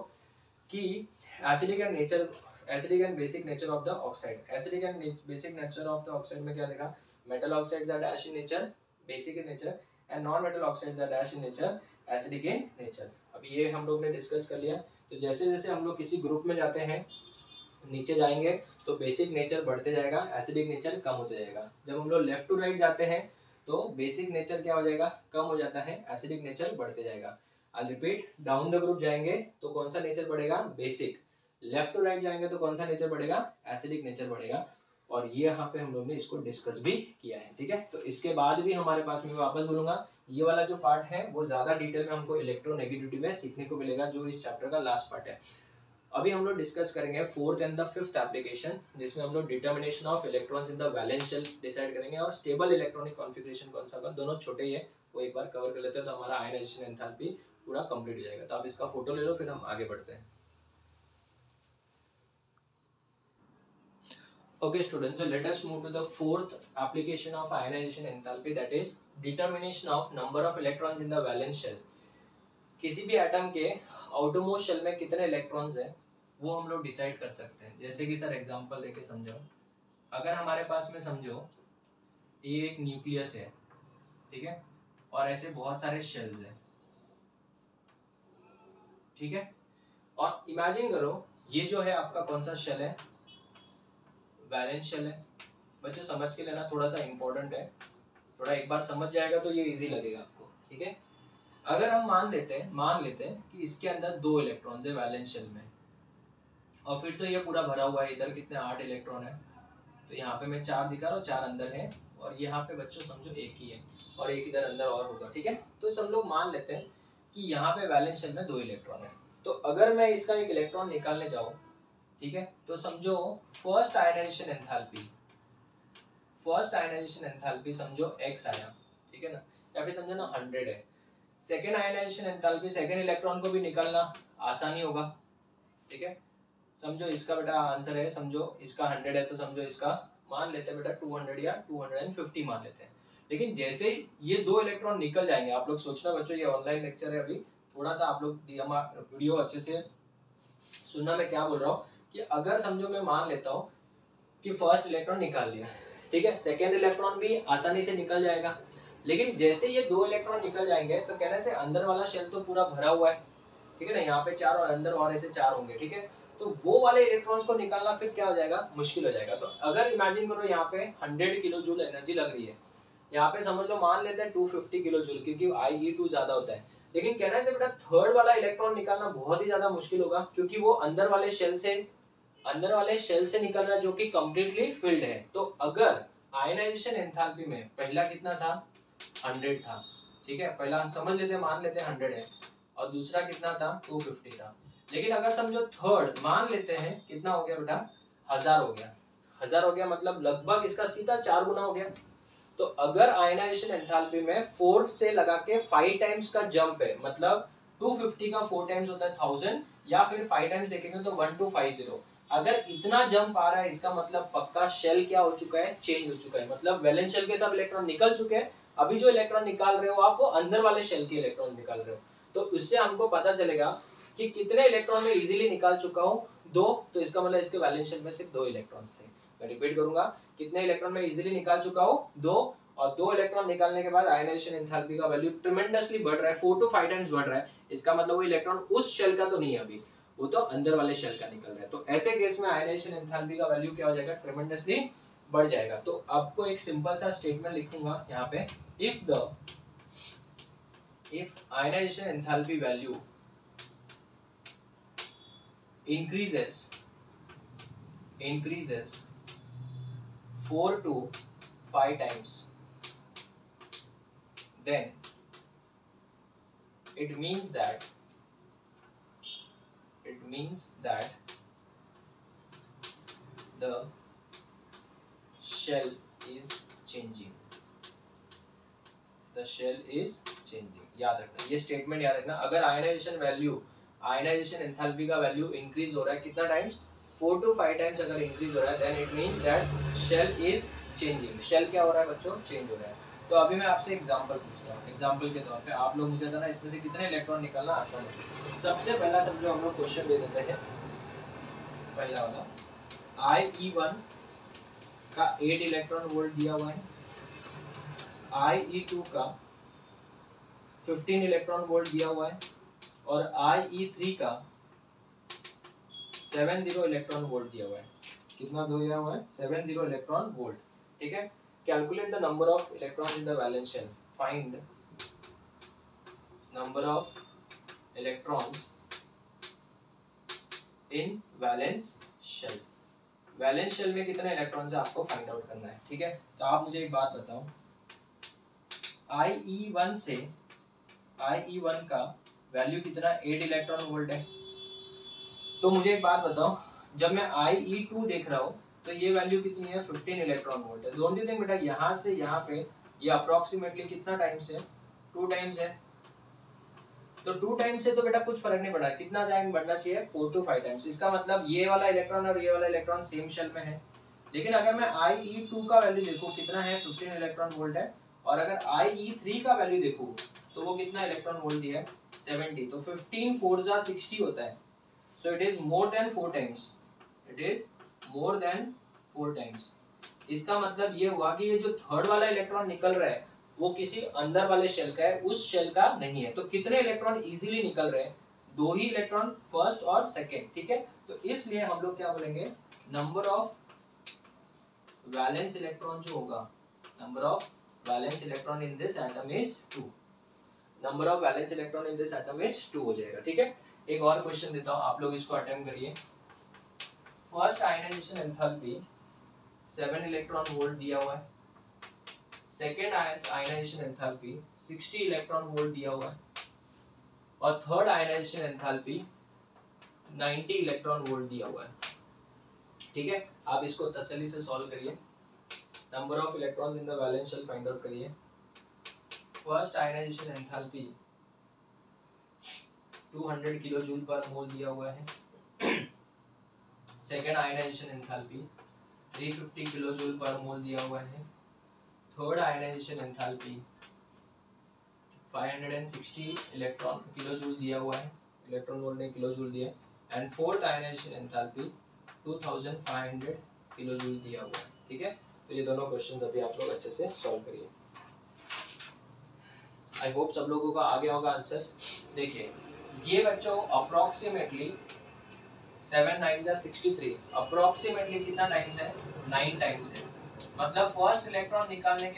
कि acidic and nature, acidic and basic nature of the oxide, acidic and basic nature of the oxide में क्या देखा, metal oxides are dash in nature, basic in nature, and non metal oxides are dash in nature, acidic in nature. अब ये हम लोग ने discuss कर लिया। तो जैसे जैसे हम लोग किसी ग्रुप में जाते हैं, नीचे जाएंगे तो बेसिक नेचर बढ़ते जाएगा, एसिडिक नेचर कम होते जाएगा। जब हम लोग लेफ्ट टू राइट जाते हैं तो बेसिक नेचर क्या हो जाएगा, कम हो जाता है, एसिडिक नेचर बढ़ते जाएगा। I repeat, down the group जाएंगे तो कौन सा नेचर बढ़ेगा, बेसिक। लेफ्ट टू राइट जाएंगे तो कौन सा नेचर बढ़ेगा, एसिडिक नेचर बढ़ेगा। और ये यहाँ पे हम लोग ने इसको डिस्कस भी किया है, ठीक है। तो इसके बाद भी हमारे पास में, वापस बोलूंगा, ये वाला जो पार्ट है वो ज्यादा डिटेल में हमको इलेक्ट्रोनेगेटिविटी में सीखने को मिलेगा, जो इस चैप्टर का लास्ट पार्ट है। अभी हम लोग डिस्कस करेंगे 4th and the 5th application, जिसमें हम लोग determination of electrons in the valence shell decide करेंगे, और स्टेबल इलेक्ट्रॉनिक कॉन्फ़िगरेशन कौन सा होगा, दोनों छोटे ही है, वो एक बार कवर कर लेते हैं तो हमारा आयनाइजेशन एंथैल्पी पूरा कंप्लीट हो जाएगा। तो आप इसका फोटो ले लो, फिर हम आगे बढ़ते हैं। Okay students, so let us move to the 4th application of ionization enthalpy, that is determination of number of electrons in the valence shell। किसी भी एटम के आउटरमोस्ट शेल में कितने इलेक्ट्रॉन्स हैं वो हम लोग डिसाइड कर सकते हैं। जैसे कि सर एग्जांपल लेके समझो, अगर हमारे पास में समझो ये एक न्यूक्लियस है, ठीक है, और ऐसे बहुत सारे शेल्स हैं, ठीक है। और इमेजिन करो ये जो है आपका कौन सा शेल है, वैलेंस शेल है। बच्चों समझ के लेना, थोड़ा सा इंपॉर्टेंट है, थोड़ा एक बार समझ जाएगा तो ये इजी लगेगा आपको, ठीक है। अगर हम मान लेते हैं कि इसके अंदर 2 इलेक्ट्रॉन्स है वैलेंस शेल में, और फिर तो ये पूरा भरा हुआ है, इधर कितने 8 इलेक्ट्रॉन है, तो यहाँ पे मैं 4 दिखा रहा हूँ, 4 अंदर है, और यहाँ पे बच्चों समझो एक ही है, और एक इधर अंदर और होगा, ठीक है। तो हम लोग मान लेते हैं कि यहाँ पे वैलेंस शेल में 2 इलेक्ट्रॉन है। तो अगर मैं इसका एक इलेक्ट्रॉन निकालने जाऊँ, ठीक है, तो समझो फर्स्ट आयनाइजेशन एंथैल्पी समझो x आया, ठीक है ना, या फिर समझो ना 100 है। Second ionisation enthalpy, second electron को भी निकालना आसानी होगा, ठीक है। समझो इसका बेटा आंसर है, समझो इसका 100 है तो समझो इसका मान लेते हैं बेटा 200 या 250 मान लेते हैं। लेकिन जैसे ये 2 इलेक्ट्रॉन निकल जाएंगे, आप लोग सोचना बच्चों ये ऑनलाइन लेक्चर है, अभी थोड़ा सा आप लोग वीडियो अच्छे से सुनना, मैं क्या बोल रहा हूँ कि अगर समझो मैं मान लेता हूँ कि फर्स्ट इलेक्ट्रॉन निकाल लिया, ठीक है, सेकेंड इलेक्ट्रॉन भी आसानी से निकल जाएगा। लेकिन जैसे ये 2 इलेक्ट्रॉन निकल जाएंगे तो कहने से अंदर वाला शेल तो पूरा भरा हुआ है, ठीक है ना, यहाँ पे 4 और अंदर और ऐसे 4 होंगे, ठीक है। तो वो वाले इलेक्ट्रॉन्स को निकालना फिर क्या हो जाएगा, मुश्किल हो जाएगा। तो अगर इमेजिन करो यहाँ पे 100 किलो जूल एनर्जी लग रही है, यहाँ पे समझ लो मान लेते हैं 250 किलो जूल, क्योंकि IE2 ज्यादा होता है। लेकिन कहने से बेटा थर्ड वाला इलेक्ट्रॉन निकालना बहुत ही ज्यादा मुश्किल होगा, क्योंकि वो अंदर वाले शेल से निकल रहा है जो कि कंप्लीटली फिल्ड है। तो अगर आयनाइजेशन एंथैल्पी में पहला कितना था, 100 था, ठीक है, पहला समझ लेते हैं, मान लेते हैं 100 है, और दूसरा कितना था, 250 था। लेकिन अगर समझो थर्ड मान लेते हैं कितना हो गया बेटा, 1000 हो गया। 1000 हो गया मतलब लगभग इसका सीधा 4 गुना हो गया। तो अगर आयनाइजेशन एंथैल्पी में 4 से लगा के 5 टाइम्स का जंप है, मतलब 250 का 4 टाइम्स होता है 1000, या फिर 5 टाइम्स देखेंगे तो 1250। अगर इतना जंप आ रहा है, इसका मतलब पक्का शेल क्या हो चुका है, चेंज हो चुका है। मतलब वैलेंस शेल के सब इलेक्ट्रॉन निकल चुके हैं, अभी जो इलेक्ट्रॉन निकाल रहे हो आप वो अंदर वाले शेल के इलेक्ट्रॉन निकाल रहे हो। तो उससे हमको पता चलेगा कि कितने इलेक्ट्रॉन में इजीली निकाल चुका हूँ, 2। तो इसका मतलब इसके वैलेंस शेल में सिर्फ 2 इलेक्ट्रॉन्स थे। मैं रिपीट करूंगा, कितने इलेक्ट्रॉन में इजीली निकाल चुका हूँ, 2। और 2 इलेक्ट्रॉन निकालने के बाद आयनाइजेशन एंथैल्पी का वैल्यू ट्रेमेंडसली बढ़ रहा है, 4 to 5 टाइम्स बढ़ रहा है। इसका मतलब वो इलेक्ट्रॉन उस शेल का तो नहीं है अभी, वो तो अंदर वाले शेल का निकल रहा है। तो ऐसे केस में आयनाइजेशन एंथैल्पी का वैल्यू क्या हो जाएगा, ट्रेमेंडसली बढ़ जाएगा। तो आपको एक सिंपल सा स्टेटमेंट लिखूंगा यहाँ पे, if ionization enthalpy value increases 4 to 5 times, then it means that the shell is changing। याद रखना, ये स्टेटमेंट याद रखना। अगर आयनाइजेशन एंथैल्पी का वैल्यू इंक्रीज हो रहा है कितना टाइम्स, 4 to 5 टाइम्स अगर इंक्रीज हो रहा है, then it means that shell is changing. Shell क्या हो रहा है बच्चों, चेंज हो रहा है। तो अभी मैं आपसे एग्जांपल पूछता हूँ, एग्जांपल के तौर पे आप लोग मुझे बताना इसमें से कितने इलेक्ट्रॉन निकालना आसान है। सबसे पहला समझो हम लोग क्वेश्चन दे देते हैं, पहला वाला IE1 का 8 इलेक्ट्रॉन वोल्ट दिया हुआ है, IE2 का 15 इलेक्ट्रॉन वोल्ट दिया हुआ है, और IE3 का 70 इलेक्ट्रॉन वोल्ट दिया हुआ है। कितना दिया हुआ है, 70 इलेक्ट्रॉन वोल्ट, ठीक है। Calculate the number of electrons in the valence shell, find number of electrons in valence shell. Valence shell में कितने इलेक्ट्रॉन्स है आपको फाइंड आउट करना है, ठीक है। तो आप मुझे एक बात बताओ, IE1 का वैल्यू कितना, 8 इलेक्ट्रॉन वोल्ट है। तो मुझे एक बात बताओ, जब मैं IE2 देख रहा हूँ तो ये वैल्यू कितनी है, 15 इलेक्ट्रॉन वोल्ट है। डोंट यू थिंक बेटा यहाँ से यहाँ पे ये अप्रोक्सीमेटली कितना टाइम्स है, 2 टाइम्स है। तो 2 टाइम्स से तो बेटा कुछ फर्क नहीं पड़ा, कितना टाइम बढ़ना चाहिए, 4 to 5 टाइम्स। इसका मतलब ये वाला इलेक्ट्रॉन और ये वाला इलेक्ट्रॉन सेम शेल में है। लेकिन अगर मैं IE2 का वैल्यू देखूँ कितना है, 15 इलेक्ट्रॉन वोल्ट है, और अगर IE3 का वैल्यू देखूँ तो वो कितना इलेक्ट्रॉन वोल्ट दिया है, 70। तो 15 4 जा 60 होता है। So it is more than 4 times. इसका मतलब ये हुआ कि ये जो थर्ड वाला इलेक्ट्रॉन निकल रहा है वो किसी अंदर वाले शेल का है, उस शेल का नहीं है। तो कितने इलेक्ट्रॉन इजीली निकल रहे हैं, 2 ही इलेक्ट्रॉन, फर्स्ट और सेकेंड, ठीक है। तो इसलिए हम लोग क्या बोलेंगे, नंबर ऑफ वैलेंस इलेक्ट्रॉन जो होगा, number of valence electron in this atom is 2। Number of valence electron in this atom is 2 हो जाएगा, ठीक है। एक और क्वेश्चन देता हूं, आप लोग इसको अटेम्प्ट करिए। First ionisation enthalpy 7 electron volt दिया हुआ है, second ionisation enthalpy 60 electron volt दिया हुआ है, और third ionisation enthalpy 90 electron volt दिया हुआ है। ठीक है, आप इसको तसल्ली से सॉल्व करिए। Number of electrons in the valence shell find out करिए। First ionisation enthalpy 200 kilo joule per mole दिया हुआ है। Second ionisation enthalpy 350 kilo joule per mole दिया हुआ है। Third ionisation enthalpy 560 electron kilo joule दिया हुआ है, इलेक्ट्रॉन वोल्ट ने किलो जूल दिया। And fourth ionisation enthalpy 2500 kilo joule दिया हुआ है। ठीक है, तो ये दोनों क्वेश्चंस अभी आप लोग अच्छे से सॉल्व करिए। आई होप सब लोगों का आ गया होगा आंसर। देखिए ये बच्चों अप्रोक्सीमेटली 7 9 63, अप्रोक्सीमेटली कितना टाइम्स है? 9 टाइम्स है। मतलब फर्स्ट इलेक्ट्रॉन निकालने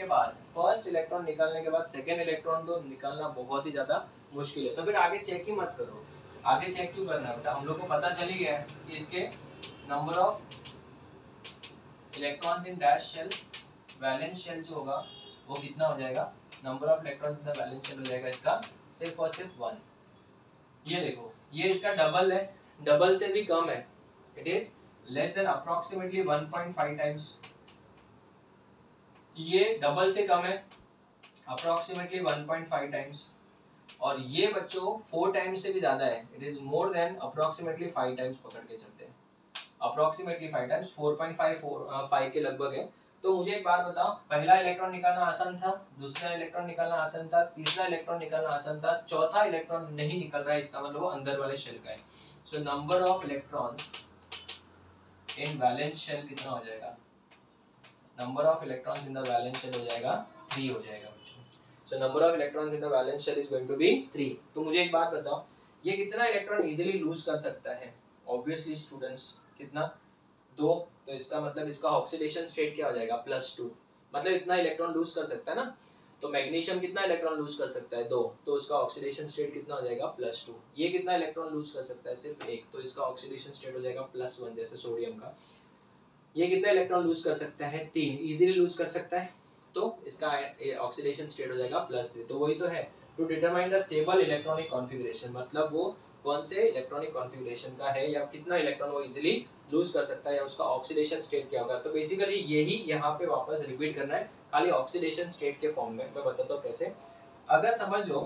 के बाद सेकेंड इलेक्ट्रॉन तो निकालना बहुत ही ज्यादा मुश्किल है। तो फिर आगे चेक ही मत करो। आगे चेक क्यों करना है बेटा? हम लोग को पता चल ही गया है कि इसके number of electrons in dash shell, valence shell जो होगा वो कितना हो जाएगा? Number of electrons in the valence shell हो जाएगा इसका सिर्फ और सिर्फ 1। ये देखो ये इसका डबल है, डबल से भी कम है, it is less then approximately 1.5 times. ये डबल से कम है, अप्रोक्सीमेटली 1.5 टाइम्स। और ये बच्चों 4 टाइम्स से भी ज्यादा है, it is more than approximately 5 times पकड़ के चलते हैं। अप्रोक्सीमेटली 5 टाइम्स 4.5 के लगभग है। तो मुझे एक बात बताओ, पहला इलेक्ट्रॉन निकालना आसान था, दूसरा इलेक्ट्रॉन निकालना आसान था, तीसरा इलेक्ट्रॉन निकालना आसान था, चौथा इलेक्ट्रॉन नहीं निकल रहा है, इसका मतलब वो अंदर वाले शेल का है। So number of electrons in valence shell कितना हो जाएगा? Number of electrons in the valence shell हो जाएगा 3 हो जाएगा बच्चों। So number of electrons in the valence shell is going to be 3। तो मुझे एक बात बताओ, ये कितना इलेक्ट्रॉन इजीली लूज कर सकता है? ऑब्वियसली स्टूडेंट्स कितना? 2। तो इसका मतलब इसका ऑक्सीडेशन स्टेट क्या हो जाएगा? +2। मतलब इतना इलेक्ट्रॉन लूज कर सकता है ना। तो मैग्नीशियम कितना इलेक्ट्रॉन लूज कर सकता है? 2। तो उसका ऑक्सीडेशन स्टेट कितना हो जाएगा? +2। ये कितना इलेक्ट्रॉन लूज कर सकता है? सिर्फ 1। तो इसका ऑक्सीडेशन स्टेट हो जाएगा +1, जैसे सोडियम का। ये कितना इलेक्ट्रॉन लूज कर सकता है? 3। इजीली लूज कर सकता है, तो इसका ऑक्सीडेशन स्टेट हो जाएगा +3। तो वही तो है, to determine the stable electronic configuration, मतलब वो कौन से इलेक्ट्रॉनिक कॉन्फ़िगरेशन का है या कितना इलेक्ट्रॉन वो इजीली लूज कर सकता है या उसका ऑक्सीडेशन स्टेट क्या होगा। तो बेसिकली यही यहाँ पे वापस रिपीट करना है, खाली ऑक्सीडेशन स्टेट के फॉर्म में। मैं बताता हूँ कैसे। अगर समझ लो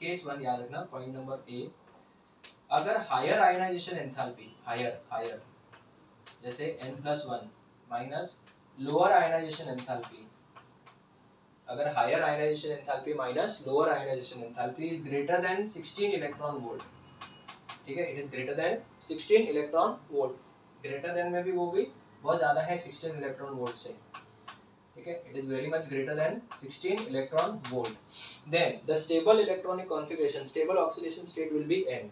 केस 1 याद रखना, पॉइंट नंबर ए, अगर हायर आयनाइजेशन एंथैल्पी, हायर जैसे n+1 minus lower ionisation enthalpy, अगर higher ionisation enthalpy minus lower ionisation enthalpy is greater than 16 electron volt. ठीक है, it is greater than 16 electron volt. Greater than में भी वो भी बहुत ज्यादा है 16 इलेक्ट्रॉन वोल्ट से। ठीक है, it is very much greater than 16 electron volt. Then the stable electronic configuration, stable oxidation state will be n।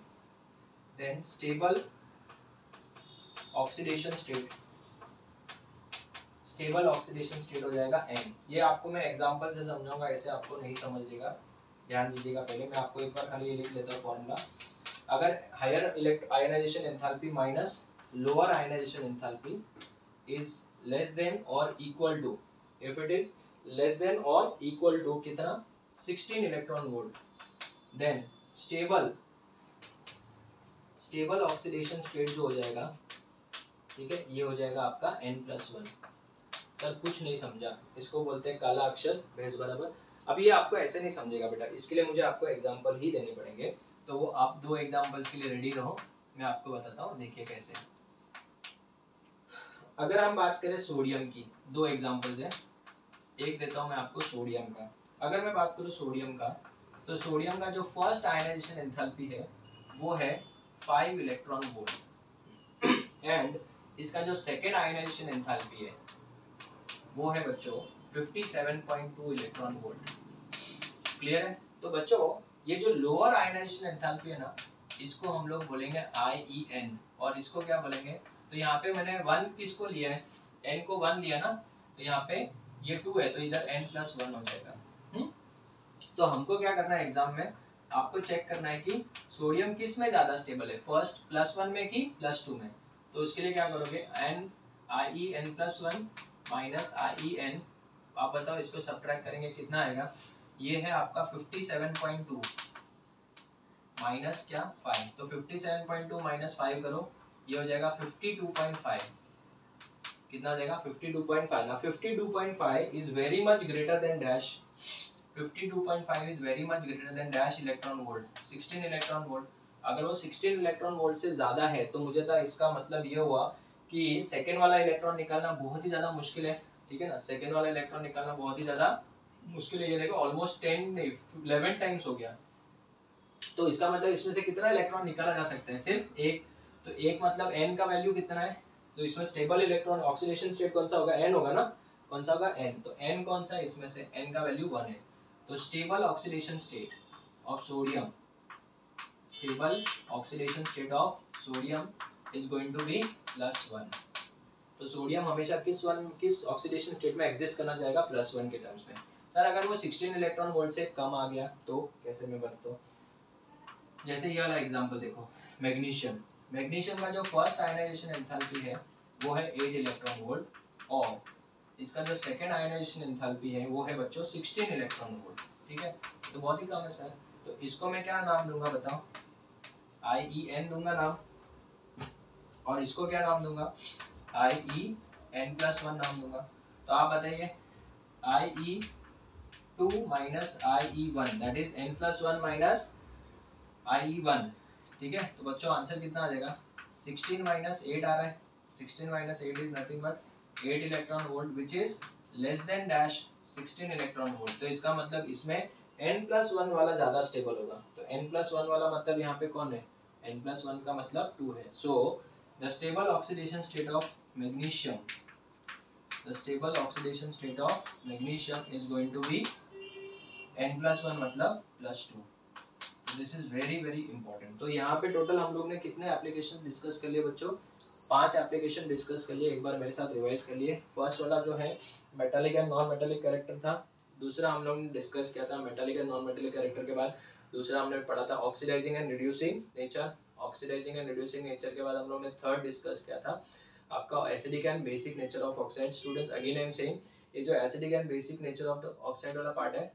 Then stable oxidation state, stable oxidation state हो जाएगा n। ये आपको मैं एग्जांपल से समझाऊंगा, ऐसे आपको नहीं समझिएगा, ध्यान दीजिएगा। पहले मैं आपको एक बार खाली ये लिख लेता हूँ फॉर्मूला। अगर higher ionisation enthalpy minus lower ionisation enthalpy is less than और equal to, if it is less than और इक्वल टू कितना? 16 electron volt, then stable oxidation state जो हो जाएगा, ठीक है, ये हो जाएगा आपका n+1। सर कुछ नहीं समझा, इसको बोलते हैं काला अक्षर भैंस बराबर। अब ये आपको ऐसे नहीं समझेगा बेटा, इसके लिए मुझे आपको एग्जांपल ही देने पड़ेंगे। तो वो आप 2 एग्जांपल्स के लिए रेडी रहो, मैं आपको बताता हूँ। देखिए कैसे। अगर हम बात करें सोडियम की, 2 एग्जांपल्स हैं, एक देता हूँ मैं आपको सोडियम का। अगर मैं बात करूँ सोडियम का, तो सोडियम का जो फर्स्ट आयनाइजेशन एंथैल्पी है वो है 5 इलेक्ट्रॉन वोल्ट, एंड इसका जो सेकेंड आयनाइजेशन एंथैल्पी है वो है बच्चों 57.2 इलेक्ट्रॉन वोल्ट। क्लियर है? तो बच्चों ये जो लोअर आयनाइजेशन एंथैल्पी है ना, इसको हम लोग बोलेंगे IEN, और इसको क्या बोलेंगे? तो यहाँ पे मैंने 1 किसको लिया है? n को 1 लिया ना, तो यहाँ पे ये 2 है, तो इधर n+1 हो जाएगा। तो हमको क्या करना है एग्जाम में, आपको चेक करना है कि सोडियम किस में ज्यादा स्टेबल है, फर्स्ट +1 में कि +2 में। तो उसके लिए क्या करोगे, IEN+1 माइनस IEN, आप बताओ इसको सब्ट्रैक्ट करेंगे कितना आएगा? ये है आपका 57.2, माइनस क्या 5, तो 57.2 माइनस 5 करो, ये हो जाएगा 52.5, कितना हो जाएगा 52.5। ना 52.5 is very much greater then dash, 52.5 is very much greater then dash electron volt, 16 electron volt. अगर वो 16 इलेक्ट्रॉन वोल्ट से ज्यादा है तो मुझे तो इसका मतलब ये हुआ कि सेकेंड वाला इलेक्ट्रॉन निकालना बहुत ही ज्यादा मुश्किल है, ठीक है ना, सेकेंड वाला इलेक्ट्रॉन निकालना बहुत ही ज्यादा मुश्किल है। ये देखो ऑलमोस्ट 11 टाइम्स हो गया, तो इसका मतलब इसमें से कितना इलेक्ट्रॉन निकाला जा सकता है, सिर्फ एक। तो एक मतलब n का वैल्यू कितना है, तो इसमें स्टेबल इलेक्ट्रॉन ऑक्सीडेशन स्टेट कौन सा होगा, n होगा ना, कौन सा होगा n, तो n कौन सा है इसमें से, n का वैल्यू 1 है। तो stable oxidation state of sodium, stable oxidation state of sodium is going to be +1। तो सोडियम हमेशा किस ऑक्सीडेशन स्टेट में एग्जिस्ट करना चाहेगा, +1 के टर्म्स में। सर अगर वो 16 इलेक्ट्रॉन वोल्ट से कम आ गया तो कैसे मैं बताता हूँ, जैसे ये वाला एग्जांपल देखो, मैग्नीशियम, मैग्नीशियम का जो फर्स्ट आयनाइजेशन एंथैल्पी है वो है 8 इलेक्ट्रॉन वोल्ट, और इसका जो सेकंड आयनाइजेशन एंथैल्पी है वो है बच्चों 16 इलेक्ट्रॉन वोल्ट, ठीक है, तो बहुत ही कम है सर। तो इसको मैं क्या नाम दूंगा बताओ, IEN दूंगा नाम, और इसको क्या नाम दूंगा, IEN+1 नाम दूंगा। तो आप बताइए IE2 minus IE1 that is n+1 minus IE1, ठीक है। तो बच्चों आंसर कितना आ जाएगा, 16 माइनस 8 आ रहा है, 16 minus 8 is nothing but 8 electron volt which is less then dash 16 electron volt. तो इसका मतलब इसमें n+1 वाला ज्यादा स्टेबल होगा, तो n+1 वाला मतलब यहाँ पे कौन है, n+1 का मतलब 2 है। So the stable oxidation state of magnesium, the stable oxidation state of magnesium is going to be n+1 मतलब +2। This is very very important. तो यहाँ पे टोटल हम लोग ने कितने एप्लीकेशन डिस्कस कर लिए बच्चों, 5 एप्लीकेशन डिस्कस कर लिए, एक बार मेरे साथ रिवाइज कर लिए। फर्स्ट वाला जो है metallic and non metallic character था, दूसरा हम लोग ने डिस्कस किया था metallic and non metallic character के बाद दूसरा हमने पढ़ा था oxidising and reducing nature, oxidising and reducing nature के बाद हम लोग ने थर्ड डिस्कस किया था आपका acidic and basic nature of oxide. Students again I am saying, ये जो acidic and basic nature of the oxide वाला पार्ट है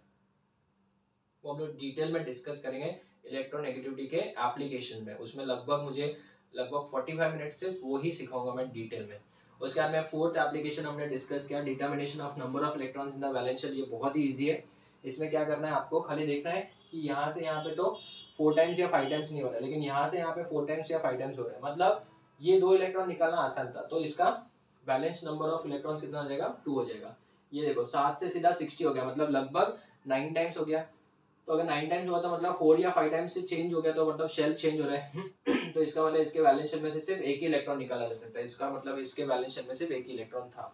वो हम लोग डिटेल में डिस्कस करेंगे इलेक्ट्रोनेगेटिविटी के एप्लीकेशन में, उसमें लगभग 45 मिनट से वो ही सिखाऊंगा मैं डिटेल में। उसके बाद में फोर्थ एप्लीकेशन हमने डिस्कस किया determination of number of electrons in the valence shell. ये बहुत ही इजी है, इसमें क्या करना है आपको, खाली देखना है कि यहाँ से यहाँ पे तो 4 टाइम्स या 5 टाइम्स नहीं हो रहा है, लेकिन यहाँ से यहाँ पे 4 टाइम्स या 5 टाइम्स हो रहा है, मतलब ये 2 इलेक्ट्रॉन निकालना आसान था, तो इसका बैलेंस नंबर ऑफ इलेक्ट्रॉन्स कितना हो जाएगा, 2 हो जाएगा। ये देखो 7 से सीधा 60 हो गया, मतलब लगभग 9 टाइम्स हो गया। तो अगर 9 टाइम्स हुआ तो मतलब 4 या 5 टाइम्स से चेंज हो गया, तो मतलब शेल चेंज हो रहा है तो इसका मतलब इसके वैलेंस शेल में से सिर्फ एक ही इलेक्ट्रॉन निकाला जा सकता है, इसका मतलब इसके वैलेंस शेल में सिर्फ एक ही इलेक्ट्रॉन था।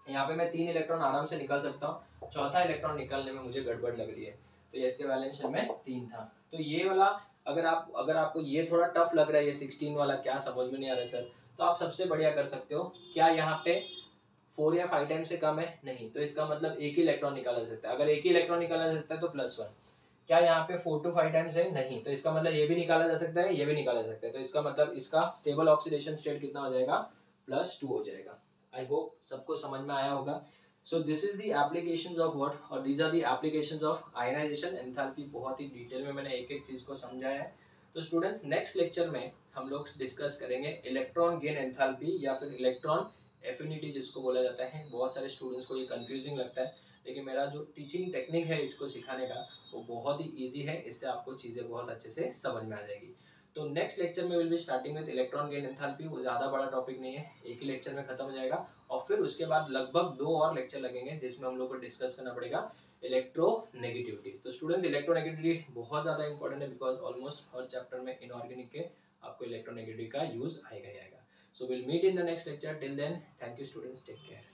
यहाँ पे मैं 3 इलेक्ट्रॉन आराम से निकाल सकता हूँ, चौथा इलेक्ट्रॉन निकालने में मुझे गड़बड़ लग रही है, तो ये इसके वैलेंस शेल में 3 था। तो ये वाला अगर आपको ये थोड़ा टफ लग रहा है, ये 16 वाला क्या समझ में नहीं आ रहा है सर, तो आप सबसे बढ़िया कर सकते हो, क्या यहाँ पे 4 या 5 टाइम से कम है, नहीं, तो इसका मतलब एक ही इलेक्ट्रॉन निकाला जा सकता है। अगर एक ही इलेक्ट्रॉन निकाला जा सकता है तो +1, क्या यहाँ पे 4 to 5 टाइम्स है, नहीं, तो इसका मतलब ये भी निकाला जा सकता है, ये भी निकाला जा सकता है, तो इसका मतलब इसका स्टेबल ऑक्सीडेशन स्टेट कितना हो जाएगा, +2 हो जाएगा। आई होप सबको समझ में आया होगा। So this is the applications of what, और these are the applications of ionisation enthalpy. बहुत ही डिटेल में मैंने एक एक चीज को समझाया है। तो स्टूडेंट्स नेक्स्ट लेक्चर में हम लोग डिस्कस करेंगे इलेक्ट्रॉन गेन एंथैल्पी या फिर इलेक्ट्रॉन एफिनिटी जिसको बोला जाता है। बहुत सारे स्टूडेंट्स को ये कंफ्यूजिंग लगता है, लेकिन मेरा जो टीचिंग टेक्निक है इसको सिखाने का वो बहुत ही इजी है, इससे आपको चीज़ें बहुत अच्छे से समझ में आ जाएगी। तो नेक्स्ट लेक्चर में will be starting with electron gain enthalpy. वो ज़्यादा बड़ा टॉपिक नहीं है, एक ही लेक्चर में खत्म हो जाएगा, और फिर उसके बाद लगभग 2 और लेक्चर लगेंगे जिसमें हम लोग को डिस्कस करना पड़ेगा इलेक्ट्रोनेगेटिविटी। तो स्टूडेंट्स इलेक्ट्रोनेगेटिविटी बहुत ज़्यादा इंपॉर्टेंट है, बिकॉज ऑलमोस्ट हर चैप्टर में इनऑर्गेनिक के आपको इलेक्ट्रोनेगेटिविटी का यूज आएगा ही आएगा। So we'll meet in the next lecture. Till then, thank you students. Take care.